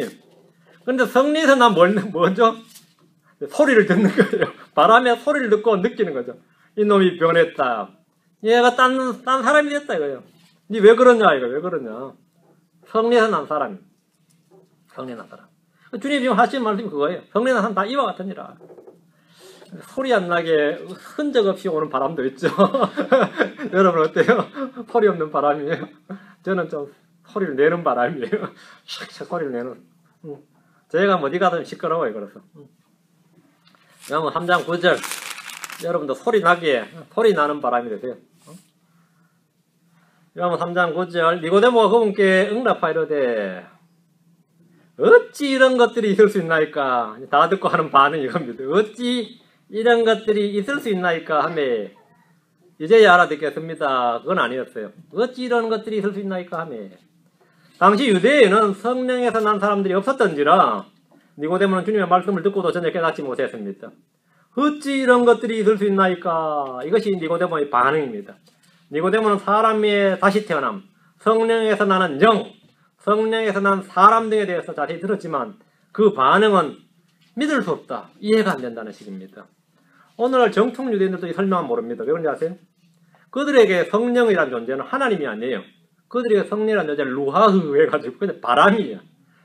그런데 성리에서 난 뭐죠? 소리를 듣는 거예요. 바람에 소리를 듣고 느끼는 거죠. 이놈이 변했다. 얘가 딴 사람이 됐다 이거예요. 니 왜 그러냐 이거 왜 그러냐. 성리에서 난 사람. 성리에서 난 사람. 주님 지금 하시는 말씀이 그거예요. 성리에서 난 사람 다 이와 같으니라. 소리 안 나게 흔적 없이 오는 바람도 있죠. 여러분 어때요? 소리 없는 바람이에요. 저는 좀 소리를 내는 바람이에요. 샥샥 소리를 내는. 제가 어디 가든 시끄러워요. 그래서. 그러면 3장 9절 여러분도 소리 나게 소리 나는 바람이 되세요. 그러면 3장 9절 니고데모가 그분께 응답하이르되 어찌 이런 것들이 있을 수 있나이까. 다 듣고 하는 반응이 이겁니다. 어찌 이런 것들이 있을 수 있나이까 하매 이제야 알아듣겠습니다. 그건 아니었어요. 어찌 이런 것들이 있을 수 있나이까 하매 당시 유대에는 성령에서 난 사람들이 없었던지라 니고데모는 주님의 말씀을 듣고도 전혀 깨닫지 못했습니다. 어찌 이런 것들이 있을 수 있나이까. 이것이 니고데모의 반응입니다. 니고데모는 사람의 다시 태어남, 성령에서 나는 영, 성령에서 난 사람 등에 대해서 자세히 들었지만 그 반응은 믿을 수 없다. 이해가 안 된다는 식입니다. 오늘날 정통 유대인들도 이 설명은 모릅니다. 왜 그런지 아세요? 그들에게 성령이라는 존재는 하나님이 아니에요. 그들에게 성령이라는 존재는 루하흐 해가지고 그냥 바람이에요.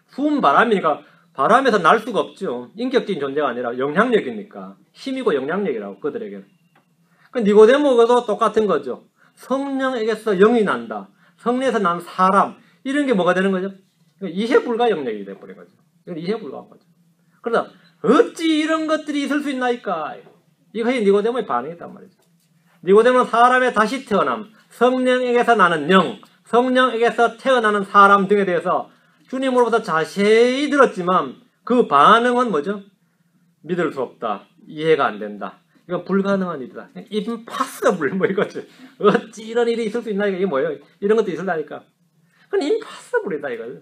수은 바람이니까 바람에서 날 수가 없죠. 인격적인 존재가 아니라 영향력이니까. 힘이고 영향력이라고 그들에게는. 니고데모도 똑같은 거죠. 성령에게서 영이 난다. 성령에서 난 사람. 이런 게 뭐가 되는 거죠? 이해 불가 영역이 되어버린 거죠. 이건 이해 불가한 거죠. 그러다 어찌 이런 것들이 있을 수 있나이까. 이것이 니고데모의 반응이었단 말이죠. 니고데모는 사람의 다시 태어남, 성령에게서 나는 영, 성령에게서 태어나는 사람 등에 대해서 주님으로부터 자세히 들었지만 그 반응은 뭐죠? 믿을 수 없다. 이해가 안 된다. 이건 불가능한 일이다. impossible 뭐 이거지. 어찌 이런 일이 있을 수 있나 이게 뭐예요? 이런 것도 있을라니까. 그건 impossible이다 이거예요.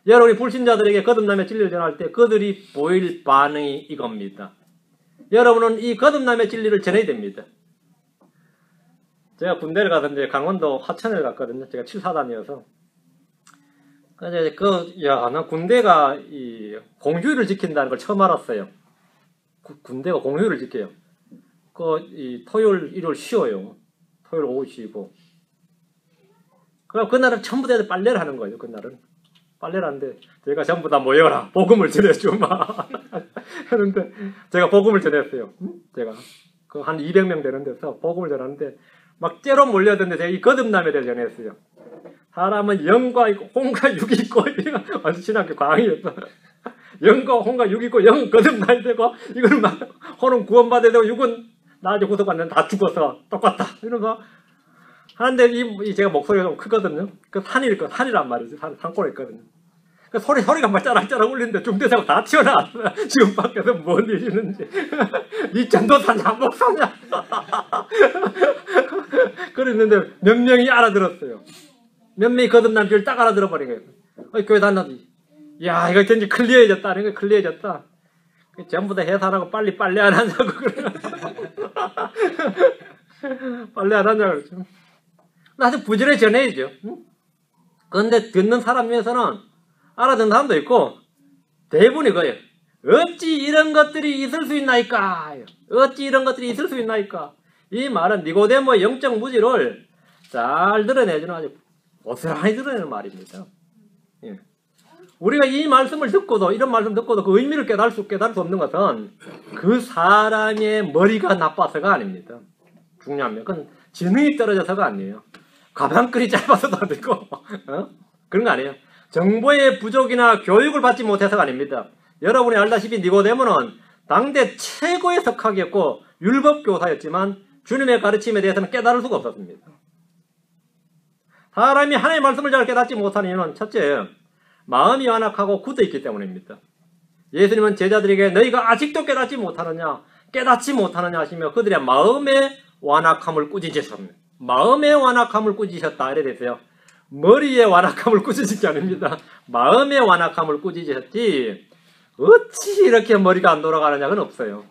여러분이 불신자들에게 거듭남의 진리를 전할 때 그들이 보일 반응이 이겁니다. 여러분은 이 거듭남의 진리를 전해야 됩니다. 제가 군대를 가서 이제 강원도 화천을 갔거든요. 제가 7사단이어서. 나 군대가 이 공휴일을 지킨다는 걸 처음 알았어요. 군대가 공휴일을 지켜요. 이 토요일, 일요일 쉬어요. 토요일 오후 쉬고. 그럼 그날은 전부 다 빨래를 하는 거예요. 그날은. 빨래를 하는데 제가 전부 다 모여라. 복음을 전해주마. 했는데 제가 복음을 전했어요. 제가 한 200명 되는 데서 복음을 전하는데 막 째로 몰려드는데 제가 이 거듭남에 대해 전했어요. 사람은 영과 있고 혼과 육이 있고 아주 신학교 강의였어. 영과 혼과 육이 있고 영은 거듭나야 되고 이걸 막 혼은 구원받아야 되고 육은 나중에 구속받는 다 죽어서 똑같다 이러면서 하는데 제가 목소리가 좀 크거든요. 그 산이란 말이지. 산골에 있거든요. 그 소리가 막 짜락짜락 울리는데 중대사가 다 튀어나왔어요. 지금 밖에서 뭔 일이 있는지. 이 전도사냐 목사냐. 그랬는데 몇 명이 알아들었어요. 몇 명이 거듭난 줄 딱 알아들어버린 거예요. 교회 다녔지. 야 이거 굉장히 클리어해졌다. 이거 클리어해졌다. 전부 다 해산하고 빨리 빨래 안 하냐고 그래요. 빨래 안 하냐고 그러죠. 나한테 부지런히 전해야죠. 응? 그런데 듣는 사람 중에서는 알아듣는 사람도 있고 대부분이 그래요. 어찌 이런 것들이 있을 수 있나이까? 어찌 이런 것들이 있을 수 있나이까? 이 말은 니고데모의 영적 무지를 잘 드러내주는 아주 고스란히 드러내는 말입니다. 예. 우리가 이 말씀을 듣고도 이런 말씀 듣고도 그 의미를 깨달을 수 없는 것은 그 사람의 머리가 나빠서가 아닙니다. 중요한 면 그건 지능이 떨어져서가 아니에요. 가방끈이 짧아서도 아니고 그런 거 아니에요. 정보의 부족이나 교육을 받지 못해서가 아닙니다. 여러분이 알다시피 니고데모는 당대 최고의 석학이었고 율법 교사였지만 주님의 가르침에 대해서는 깨달을 수가 없었습니다. 사람이 하나님의 말씀을 잘 깨닫지 못하는 이유는 첫째, 마음이 완악하고 굳어있기 때문입니다. 예수님은 제자들에게 너희가 아직도 깨닫지 못하느냐 하시며 그들의 마음의 완악함을 꾸짖으셨습니다. 마음의 완악함을 꾸짖으셨다 이래 됐어요. 머리의 완악함을 꾸짖은 게 아닙니다. 마음의 완악함을 꾸짖으셨지 어찌 이렇게 머리가 안 돌아가느냐 건 없어요.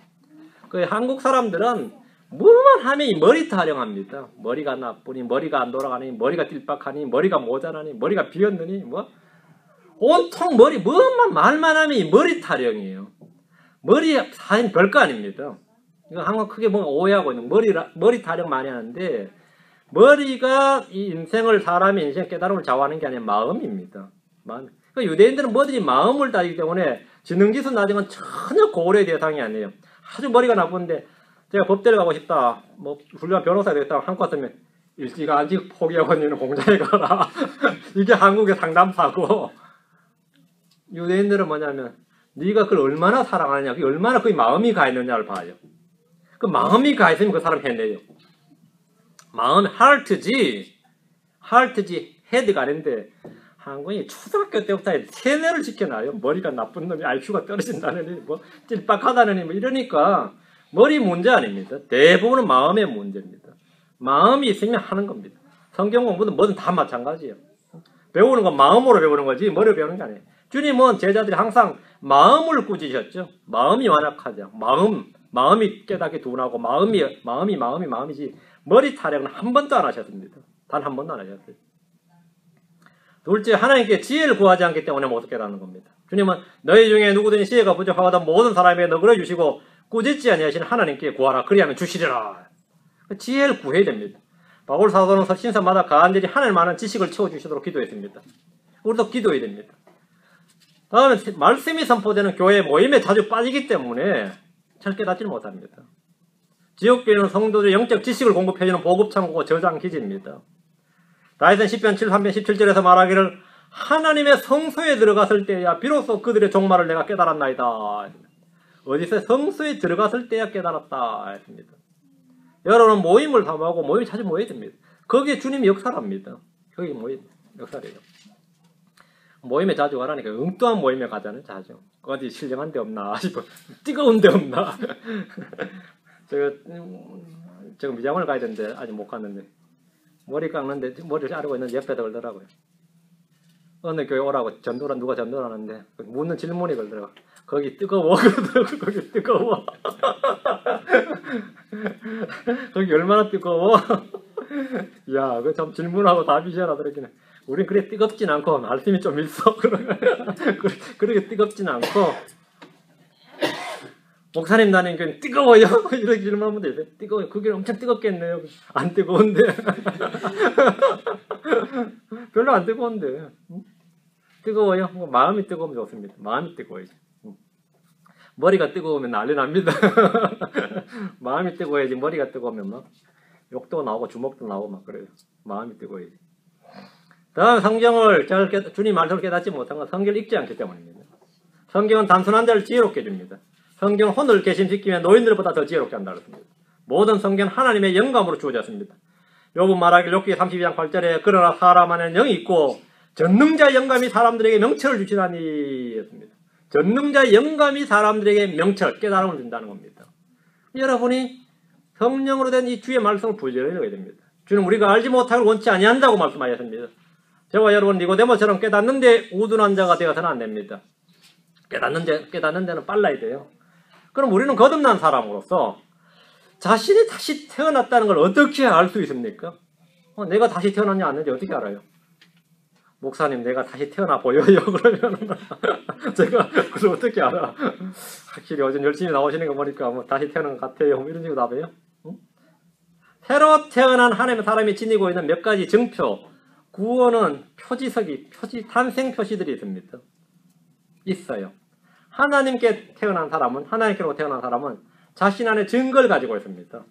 그 한국 사람들은 뭐만 하면 이 머리 타령합니다. 머리가 나쁘니 머리가 안 돌아가니 머리가 띨박하니 머리가 모자라니 머리가 비었느니 뭐 온통 머리 뭐만 말만 하면 이 머리 타령이에요. 머리 사실 별거 아닙니다. 이거 한국 크게 보면 오해하고 있는 머리 타령 많이 하는데 머리가 이 인생을 사람의 인생 깨달음을 좌우하는 게 아니라 마음입니다. 마음. 그러니까 유대인들은 뭐든지 마음을 따지기 때문에 지능지수 낮은 건 전혀 고려의 대상이 아니에요. 아주 머리가 나쁜데 제가 법대를 가고 싶다. 뭐 훌륭한 변호사가 되겠다. 한국 같으면 일찌감치 포기하고 있는 공장에 가라. 이게 한국의 상담사고 유대인들은 뭐냐면 네가 그걸 얼마나 사랑하느냐, 그게 얼마나 그 마음이 가 있느냐를 봐요. 그 마음이 가 있으면 그 사람 해내요. 마음이 하트지 헤드가 아닌데 한국이 초등학교 때부터 세뇌를 시켜놔요. 머리가 나쁜 놈이 IQ가 떨어진다느니 뭐 찔박하다느니 뭐 이러니까 머리 문제 아닙니다. 대부분은 마음의 문제입니다. 마음이 있으면 하는 겁니다. 성경 공부든 뭐든 다 마찬가지예요. 배우는 건 마음으로 배우는 거지 머리로 배우는 게 아니에요. 주님은 제자들이 항상 마음을 꾸짖으셨죠. 마음이 완악하자. 마음이 깨닫게 둔하고 마음이지 머리 타령은 한 번도 안 하셨습니다. 단 한 번도 안 하셨어요. 둘째, 하나님께 지혜를 구하지 않기 때문에 못 깨닫는 겁니다. 주님은 너희 중에 누구든지 지혜가 부족하거든 모든 사람에게 너그러 주시고 꾸짖지 아니하시는 하나님께 구하라. 그리하면 주시리라. 지혜를 구해야 됩니다. 바울 사도는 신서마다 간절히 하늘 아는 지식을 채워주시도록 기도했습니다. 우리도 기도해야 됩니다. 다음에 말씀이 선포되는 교회 모임에 자주 빠지기 때문에 잘 깨닫지를 못합니다. 지옥교회는 성도들의 영적 지식을 공급해주는 보급창고고 저장기지입니다. 다윗은 시편 3편 17절에서 말하기를 하나님의 성소에 들어갔을 때야 비로소 그들의 종말을 내가 깨달았나이다. 어디서 성소에 들어갔을 때야 깨달았다 했습니다. 여러분은 모임을 삼하고 모임에 자주 모여야 됩니다. 거기에 주님이 역사랍니다. 거기 모임 역사래요. 모임에 자주 가라니까 엉뚱한 모임에 가자는 자주. 어디 신령한 데 없나 싶어. 뜨거운 데 없나. 제가 미장원을 가야 되는데 아직 못 갔는데 머리 깎는데 머리를 자르고 있는데 옆에 걸더라고요. 어느 교회 오라고 누가 전도하는데 묻는 질문이 걸더라고요. 거기 뜨거워. 거기 뜨거워. 거기 얼마나 뜨거워. 야, 그 참 질문하고 답이셔라 그러기는. 우린 그래 뜨겁진 않고 말씀이 좀 있어. 그렇게 뜨겁진 않고 목사님 나는 그 뜨거워요. 이렇게 질문하면 되세요. 뜨거워요. 그게 엄청 뜨겁겠네요. 안 뜨거운데. 별로 안 뜨거운데. 뜨거워요. 마음이 뜨거우면 좋습니다. 마음이 뜨거워야지. 머리가 뜨거우면 난리 납니다. 마음이 뜨거워야지. 머리가 뜨거우면 막 욕도 나오고 주먹도 나오고 막 그래요. 마음이 뜨거워야지. 다음 성경을 주님 말씀을 깨닫지 못한 건 성경을 읽지 않기 때문입니다. 성경은 단순한 자를 지혜롭게 해줍니다. 성경은 혼을 개심시키면 노인들보다 더 지혜롭게 한다 그랬습니다. 모든 성경은 하나님의 영감으로 주어졌습니다. 욥은 말하길 욥기 32장 8절에 그러나 사람 안에는 영이 있고 전능자의 영감이 사람들에게 명철을 주시다니 했습니다. 전능자의 영감이 사람들에게 명철, 깨달음을 준다는 겁니다. 여러분이 성령으로 된 이 주의 말씀을 부지런히 읽어야 됩니다. 주는 우리가 알지 못하고 원치 아니한다고 말씀하셨습니다. 저와 여러분 니고데모처럼 깨닫는데 우둔한 자가 되어서는 안 됩니다. 깨닫는 데는 빨라야 돼요. 그럼 우리는 거듭난 사람으로서 자신이 다시 태어났다는 걸 어떻게 알 수 있습니까? 내가 다시 태어났냐 안 했는지 어떻게 알아요? 목사님 내가 다시 태어나 보여요? 그러면 제가 그걸 어떻게 알아? 확실히 요즘 열심히 나오시는 거 보니까 뭐 다시 태어난 것 같아요. 뭐 이런 식으로 답해요. 응? 새로 태어난 하나님의 사람이 지니고 있는 몇 가지 증표, 구원은 탄생 표시들이 있습니다. 있어요. 하나님께 태어난 사람은, 하나님께로 태어난 사람은 자신 안에 증거를 가지고 있습니다.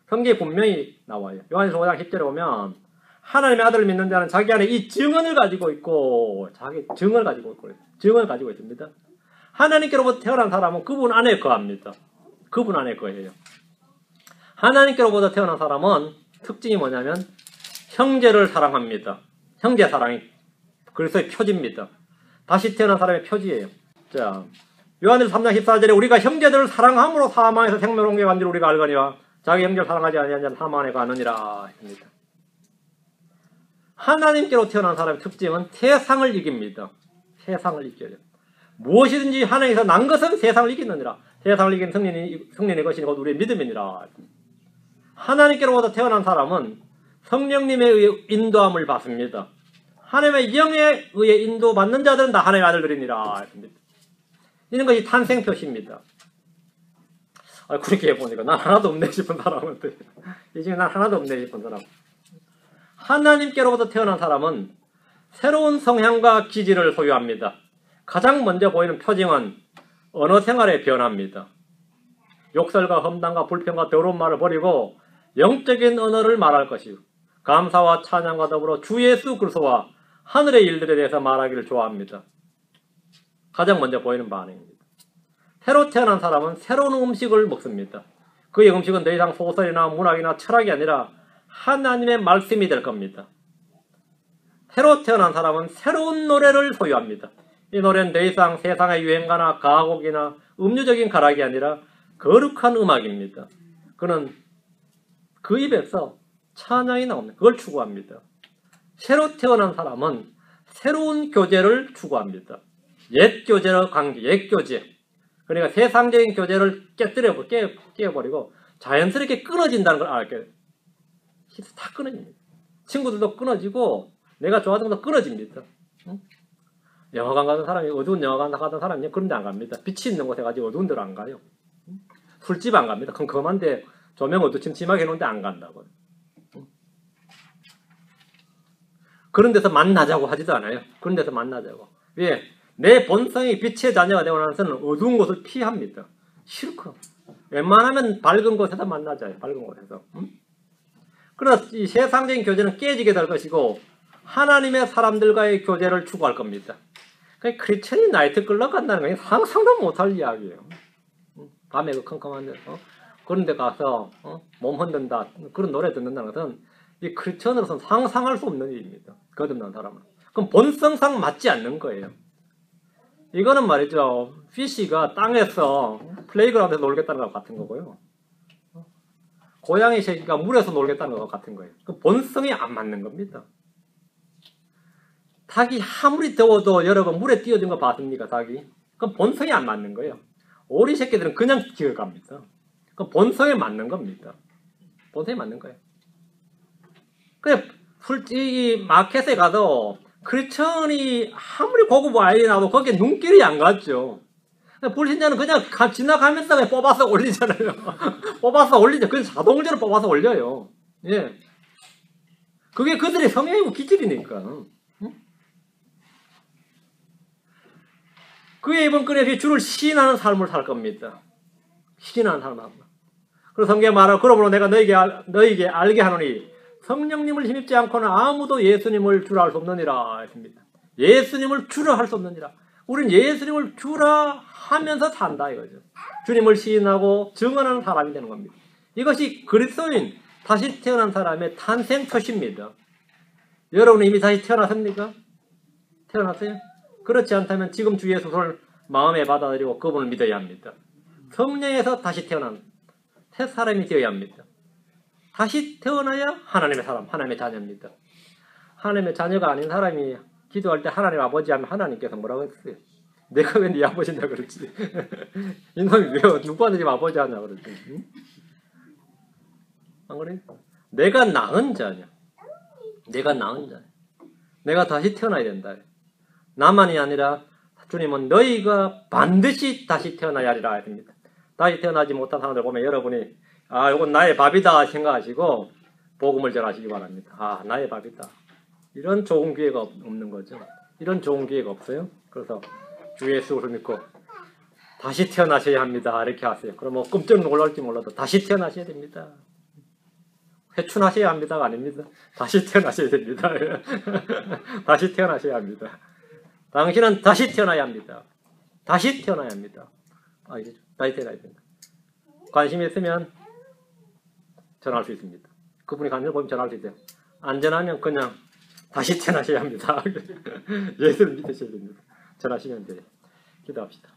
성경에 분명히 나와요. 요한일서 5장 10절에 보면 하나님의 아들을 믿는 자는 자기 안에 이 증언을 가지고 있고, 증언을 가지고 있습니다. 하나님께로부터 태어난 사람은 그분 안에 거합니다. 그분 안에 거예요. 하나님께로부터 태어난 사람은 특징이 뭐냐면 형제를 사랑합니다. 형제 사랑이 그래서 표지입니다. 다시 태어난 사람의 표지예요. 자, 요한일서 3장 14절에 우리가 형제들을 사랑함으로 사망에서 생명을 옮겨간 줄 우리가 알거니와 자기 형제를 사랑하지 아니한 자는 사망 안에 가느니라 했습니다. 하나님께로 태어난 사람의 특징은 세상을 이깁니다. 세상을 이겨요. 무엇이든지 하나님께서 난 것은 세상을 이기느니라. 세상을 이기는 성령의 것이니 곧 우리의 믿음이니라. 하나님께로부터 태어난 사람은 성령님에 의해 인도함을 받습니다. 하나님의 영에 의해 인도받는 자들은 다 하나님의 아들들이니라. 이런 것이 탄생 표시입니다. 그렇게 해보니까 난 하나도 없네 싶은 사람한테 이 중에 난 하나도 없네 싶은 사람. 하나님께로부터 태어난 사람은 새로운 성향과 기질을 소유합니다. 가장 먼저 보이는 표징은 언어 생활의 변화입니다. 욕설과 험담과 불평과 더러운 말을 버리고 영적인 언어를 말할 것이요. 감사와 찬양과 더불어 주 예수 그리스도와 하늘의 일들에 대해서 말하기를 좋아합니다. 가장 먼저 보이는 반응입니다. 새로 태어난 사람은 새로운 음식을 먹습니다. 그의 음식은 더 이상 소설이나 문학이나 철학이 아니라 하나님의 말씀이 될 겁니다. 새로 태어난 사람은 새로운 노래를 소유합니다. 이 노래는 더 이상 세상의 유행가나 가곡이나 음료적인 가락이 아니라 거룩한 음악입니다. 그는 그 입에서 찬양이 나옵니다. 그걸 추구합니다. 새로 태어난 사람은 새로운 교제를 추구합니다. 옛 교제로 관계, 옛 교제. 그러니까 세상적인 교제를 깨버리고 자연스럽게 끊어진다는 걸 알게. 다 끊어집니다. 친구들도 끊어지고 내가 좋아하는 것도 끊어집니다. 응? 영화관 가는 사람이 어두운 영화관 가던 사람이 그런 데 안 갑니다. 빛이 있는 곳에 가지 어두운 데로 안 가요. 응? 술집 안 갑니다. 컴컴한데 조명 어두침침하게 해놓은데 안 간다고요. 응? 그런 데서 만나자고 하지도 않아요. 그런 데서 만나자고. 왜? 내 본성이 빛의 자녀가 되고 나서는 어두운 곳을 피합니다. 싫고. 웬만하면 밝은 곳에서 만나자요. 밝은 곳에서. 응? 그러나 이 세상적인 교제는 깨지게 될 것이고 하나님의 사람들과의 교제를 추구할 겁니다. 그러니까 크리스천이 나이트클럽 간다는 건 상상도 못할 이야기예요. 밤에 그 컴컴한 데 그런 데 가서 몸 흔든다 그런 노래 듣는다는 것은 이 크리스천으로서는 상상할 수 없는 일입니다. 거듭난 사람은. 그럼 본성상 맞지 않는 거예요. 이거는 말이죠. 피쉬가 땅에서 플레이그라운드에서 놀겠다는 것 같은 거고요. 고양이 새끼가 물에서 놀겠다는 것 같은 거예요. 그 본성이 안 맞는 겁니다. 닭이 아무리 더워도 여러분 물에 뛰어든 거 봤습니까? 닭이? 그럼 본성이 안 맞는 거예요. 오리 새끼들은 그냥 기어갑니다. 그럼 본성에 맞는 겁니다. 본성에 맞는 거예요. 그래, 솔직히 마켓에 가도 크리스천이 아무리 고급 와인이 나도 거기에 눈길이 안 갔죠. 불신자는 그냥 지나가면서 그냥 뽑아서 올리잖아요. 뽑아서 올리죠. 그냥 자동적으로 뽑아서 올려요. 예. 그게 그들의 성향이고 기질이니까. 응? 그의 이번 끈에 주를 시인하는 삶을 살 겁니다. 시인하는 삶을 합니다. 그래서 성경에 말하고 그러므로 내가 너희에게 알게 하노니 성령님을 힘입지 않고는 아무도 예수님을 주라 할 수 없느니라 했습니다. 예수님을 주라 할 수 없느니라. 우리는 예수님을 주라 하면서 산다 이거죠. 주님을 시인하고 증언하는 사람이 되는 겁니다. 이것이 그리스도인 다시 태어난 사람의 탄생 표시입니다. 여러분은 이미 다시 태어났습니까? 태어났어요? 그렇지 않다면 지금 주 예수를 마음에 받아들이고 그분을 믿어야 합니다. 성령에서 다시 태어난 새 사람이 되어야 합니다. 다시 태어나야 하나님의 사람, 하나님의 자녀입니다. 하나님의 자녀가 아닌 사람이 기도할 때 하나님 아버지 하면 하나님께서 뭐라고 했어요? 내가 왜 네 아버지냐 그랬지. 이놈이 왜 누구한테 지금 아버지 하냐 그랬지. 응? 안 그래? 내가 낳은 자냐. 내가 낳은 자냐. 내가 다시 태어나야 된다. 나만이 아니라 주님은 너희가 반드시 다시 태어나야 하리라 했습니다. 다시 태어나지 못한 사람들 보면 여러분이 이건 나의 밥이다 생각하시고 복음을 전하시기 바랍니다. 나의 밥이다. 이런 좋은 기회가 없는 거죠. 이런 좋은 기회가 없어요. 그래서 주 예수를 믿고 다시 태어나셔야 합니다. 이렇게 하세요. 그럼 뭐 끔찍 놀랄지 몰라도 다시 태어나셔야 됩니다. 회춘하셔야 합니다가 아닙니다. 다시 태어나셔야 됩니다. 다시 태어나셔야 합니다. 당신은 다시 태어나야 합니다. 다시 태어나야 합니다. 이제 다시 태어나야 됩니다. 관심이 있으면 전할 수 있습니다. 그분이 관심을 보면 전할 수 있어요. 안전하면 그냥 다시 태어나셔야 합니다. 예수를 믿으셔야 됩니다. 전하시면 돼요. 기도합시다.